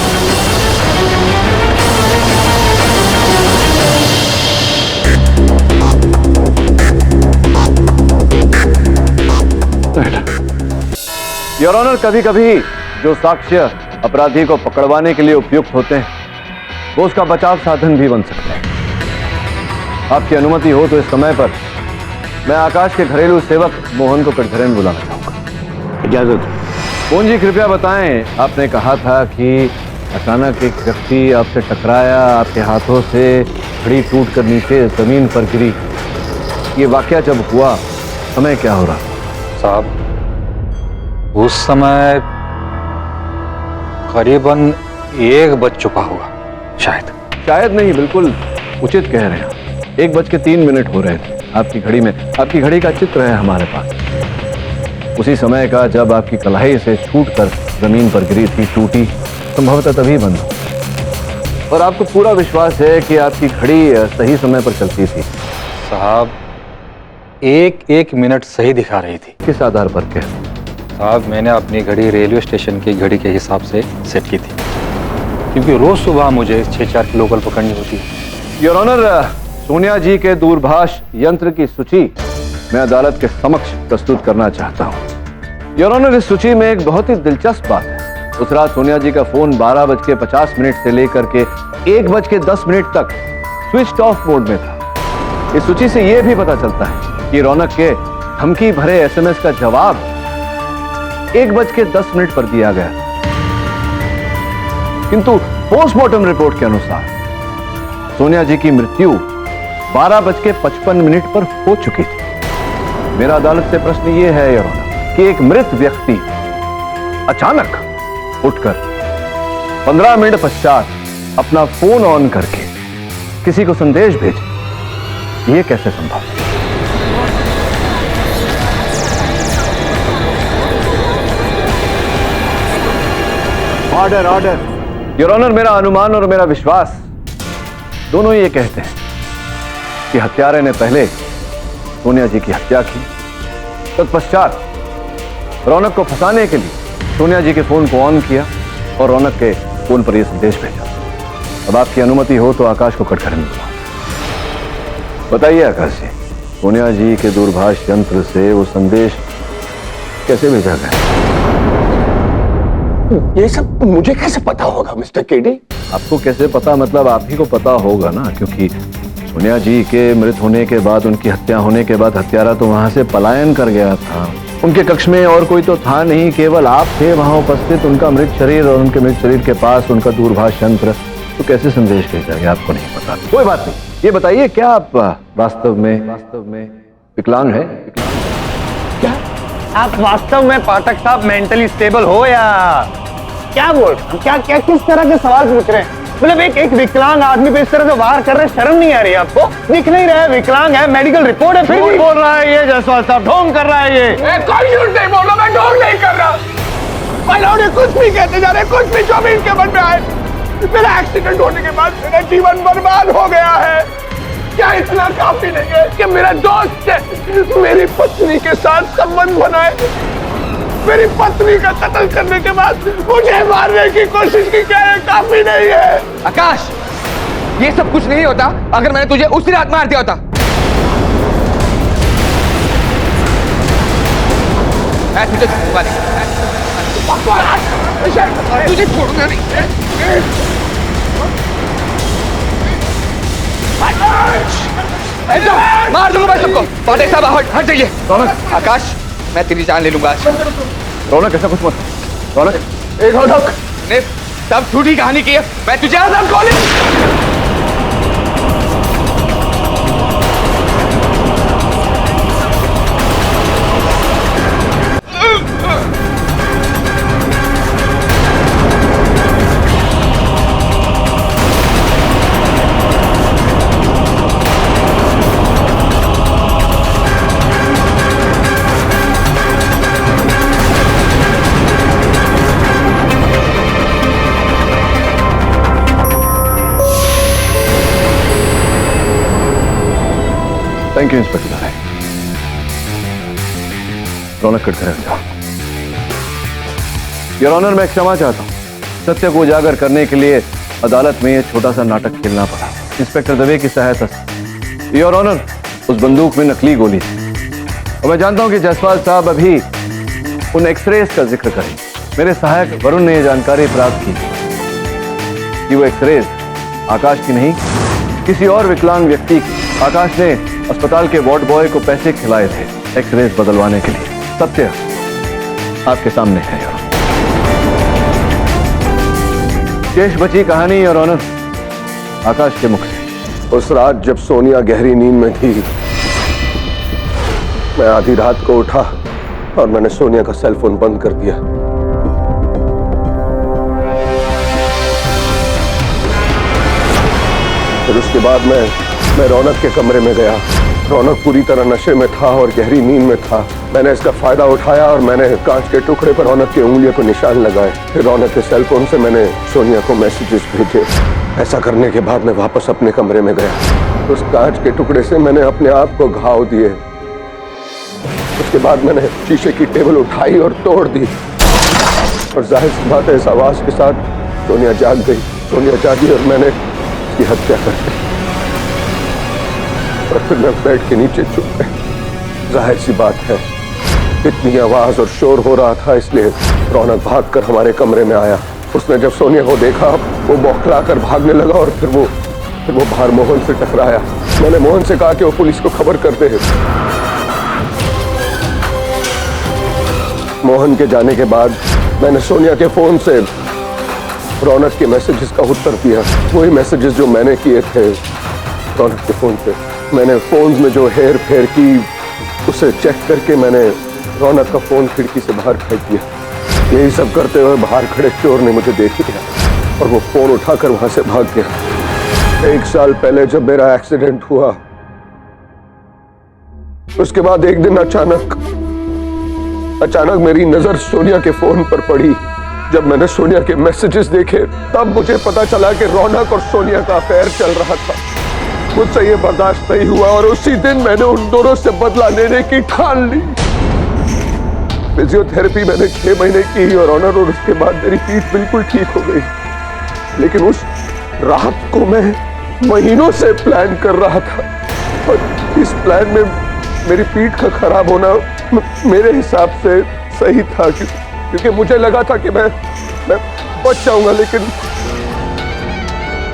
योर ऑनर, कभी कभी जो साक्ष्य अपराधी को पकड़वाने के लिए उपयुक्त होते हैं वो उसका बचाव साधन भी बन सकते हैं। आपकी अनुमति हो तो इस समय पर मैं आकाश के घरेलू सेवक मोहन को कटघरे में बुलाना चाहूंगा। इजाजत। मोहन जी, कृपया बताएं, आपने कहा था कि अचानक एक व्यक्ति आपसे टकराया, आपके हाथों से घड़ी टूट कर नीचे जमीन पर गिरी। ये वाकया जब हुआ समय क्या हो रहा? साहब, उस समय करीबन 1 बज चुका होगा, शायद नहीं, बिल्कुल उचित कह रहे हैं। 1:03 हो रहे थे आपकी घड़ी में। आपकी घड़ी का चित्र है हमारे पास, उसी समय का जब आपकी कलाई से छूटकर जमीन पर गिरी थी, टूटी, संभवतः तभी बंद हो। और आपको पूरा विश्वास है कि आपकी घड़ी सही समय पर चलती थी। साहब, 1 मिनट सही दिखा रही थी। किस आधार पर? क्या साहब, मैंने अपनी घड़ी रेलवे स्टेशन की घड़ी के हिसाब से सेट की थी, क्योंकि रोज सुबह मुझे 6-4 की लोकल पकड़नी होती है। योर ऑनर, सोनिया जी के दूरभाष यंत्र की सूची मैं अदालत के समक्ष प्रस्तुत करना चाहता हूँ। योर ऑनर, इस सूची में एक बहुत ही दिलचस्प बात है। उस रात सोनिया जी का फोन 12:50 से लेकर के 1:10 तक स्विच ऑफ मोड में था। इस सूची से यह भी पता चलता है कि रौनक के धमकी भरे SMS का जवाब 1:10 पर दिया गया, किंतु पोस्टमार्टम रिपोर्ट के अनुसार सोनिया जी की मृत्यु 12:55 पर हो चुकी थी। मेरा अदालत से प्रश्न यह है योर ऑनर कि एक मृत व्यक्ति अचानक उठकर 15 मिनट पश्चात अपना फोन ऑन करके किसी को संदेश भेजे, यह कैसे संभव है? ऑर्डर। योर ऑनर, मेरा अनुमान और मेरा विश्वास दोनों ये कहते हैं कि हत्यारे ने पहले सोनिया जी की हत्या की, तत्पश्चात रौनक को फंसाने के लिए सोनिया जी के फोन को ऑन किया और रौनक के फोन पर यह संदेश भेजा। अब आपकी अनुमति हो तो आकाश को कटघरे में बुलाओ। बताइए आकाश जी, सोनिया जी के दूरभाष यंत्र से वो संदेश कैसे भेजा गया? ये सब मुझे कैसे पता होगा मिस्टर केडी? आपको कैसे पता, मतलब आप ही को पता होगा ना, क्योंकि सोनिया जी के मृत होने के बाद, उनकी हत्या होने के बाद हत्यारा तो वहां से पलायन कर गया था। उनके कक्ष में और कोई तो था नहीं, केवल आप थे वहां उपस्थित। उनका मृत शरीर और उनके मृत शरीर के पास उनका दूरभाष यंत्र, तो कैसे संदेश भेजा गया आपको नहीं पता? कोई बात नहीं, ये बताइए क्या आप वास्तव में विकलांग है? क्या आप वास्तव में पाठक साहब मेंटली स्टेबल हो या क्या बोल? क्या किस तरह के सवाल पूछ रहे हैं? मतलब एक विकलांग आदमी पे इस तरह से वार कर रहे, शर्म नहीं आ रही आपको? दिख नहीं रहा है विकलांग है, मेडिकल रिपोर्ट है, फिर भी बोल रहा है ये जायसवाल साहब, ढोंग कर रहा है ये। कोई झूठ नहीं बोल रहा, मैं ढोंग नहीं कर रहा। ये कुछ भी कहते जा रहे, कुछ भी जो भी इनके मन में आए। मेरा एक्सीडेंट होने के बाद मेरा जीवन बर्बाद हो गया है। क्या इतना काफी नहीं है कि मेरा दोस्त ने मेरी पत्नी के साथ संबंध बनाए, मेरी पत्नी का कत्ल करने के बाद मुझे मारने की कोशिश की? क्या ये काफी नहीं है? आकाश, ये सब कुछ नहीं होता अगर मैंने तुझे उसी रात मार दिया होता। मैं तुझे छोड़ूंगा नहीं, तुझे छोड़ूंगा नहीं। मार दूंगा मैं सबको। पांडे साहब हट जाइए। आकाश, मैं तेरी जान ले लूंगा आज। रौनक ऐसा कुछ मत। रौनक, रौनक ने सब झूठी कहानी की है। मैं तुझे आजाद कॉलेज थैंक यू इंस्पेक्टर साहब। रौनक कट कर जाओ। योर ऑनर, मैं क्षमा चाहता हूं। सत्य को उजागर करने के लिए अदालत में यह छोटा सा नाटक खेलना पड़ा। इंस्पेक्टर दवे की सहायता से। योर ऑनर, उस बंदूक में नकली गोली थी और मैं जानता हूं कि जायसवाल साहब अभी उन एक्सरेज का जिक्र करें। मेरे सहायक वरुण ने यह जानकारी प्राप्त की कि वो एक्सरेज आकाश की नहीं, किसी और विकलांग व्यक्ति की। आकाश ने अस्पताल के वार्ड बॉय को पैसे खिलाए थे एक्सरेज बदलवाने के लिए। सत्य आपके सामने है। शेष बची कहानी योर ऑनर आकाश के मुख से। उस रात जब सोनिया गहरी नींद में थी, मैं आधी रात को उठा और मैंने सोनिया का सेल फोन बंद कर दिया। फिर उसके बाद मैं रौनक के कमरे में गया। रौनक पूरी तरह नशे में था और गहरी नींद में था। मैंने इसका फायदा उठाया और मैंने कांच के टुकड़े पर रौनक की उंगलियों को निशान लगाए। फिर रौनक के सेल फोन से मैंने सोनिया को मैसेजेस भेजे। ऐसा करने के बाद मैं वापस अपने कमरे में गया। उस कांच के टुकड़े से मैंने अपने आप को घाव दिए। उसके बाद मैंने शीशे की टेबल उठाई और तोड़ दी और जाहिर सी बात है इस आवाज के साथ सोनिया जाग गई। सोनिया जागी और मैंने उसकी हत्या कर दी और फिर मैं बेड के नीचे छुप गया। जाहिर सी बात है इतनी आवाज और शोर हो रहा था इसलिए रौनक भागकर हमारे कमरे में आया। उसने जब सोनिया को देखा वो बौखलाकर भागने लगा और फिर वो बाहर मोहन से टकराया। मैंने मोहन से कहा कि वो पुलिस को खबर कर दे। मोहन के जाने के बाद मैंने सोनिया के फोन से रौनक के मैसेजेस का उत्तर दिया। वही मैसेजेस जो मैंने किए थे रौनक के फोन पे। मैंने फोन में जो हेर फेर की उसे चेक करके मैंने रौनक का फोन खिड़की से बाहर फेंक दिया। यही सब करते हुए बाहर खड़े चोर ने मुझे देख लिया और वो फोन उठाकर वहां से भाग गया। 1 साल पहले जब मेरा एक्सीडेंट हुआ उसके बाद एक दिन अचानक मेरी नजर सोनिया के फोन पर पड़ी। जब मैंने सोनिया के मैसेजेस देखे तब मुझे पता चला कि रौनक और सोनिया का अफेयर चल रहा था। मुझसे ये बर्दाश्त नहीं हुआ और उसी दिन मैंने उन दोनों से बदला लेने की ठान ली। फिजियोथेरेपी मैंने 6 महीने की और ऑनर और उसके बाद मेरी पीठ बिल्कुल ठीक हो गई। लेकिन उस रात को मैं महीनों से प्लान कर रहा था और इस प्लान में मेरी पीठ का खराब होना मेरे हिसाब से सही था क्योंकि मुझे लगा था कि मैं बच जाऊंगा।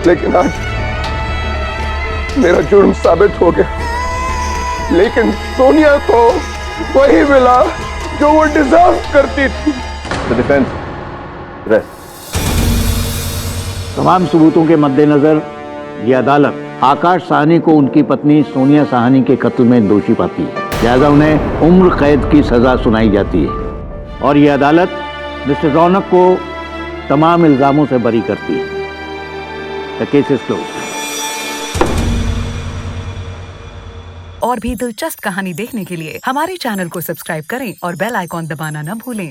लेकिन आज मेरा जुर्म साबित हो गया। लेकिन सोनिया को वही मिला जो वो डिजर्व करती थी। डिफेंस तमाम सबूतों के मद्देनजर ये अदालत आकाश साहनी को उनकी पत्नी सोनिया साहनी के कत्ल में दोषी पाती है। लिहाजा उन्हें उम्र कैद की सजा सुनाई जाती है और ये अदालत मिस्टर रौनक को तमाम इल्जामों से बरी करती है। The case is closed. और भी दिलचस्प कहानी देखने के लिए हमारे चैनल को सब्सक्राइब करें और बेल आइकॉन दबाना न भूलें।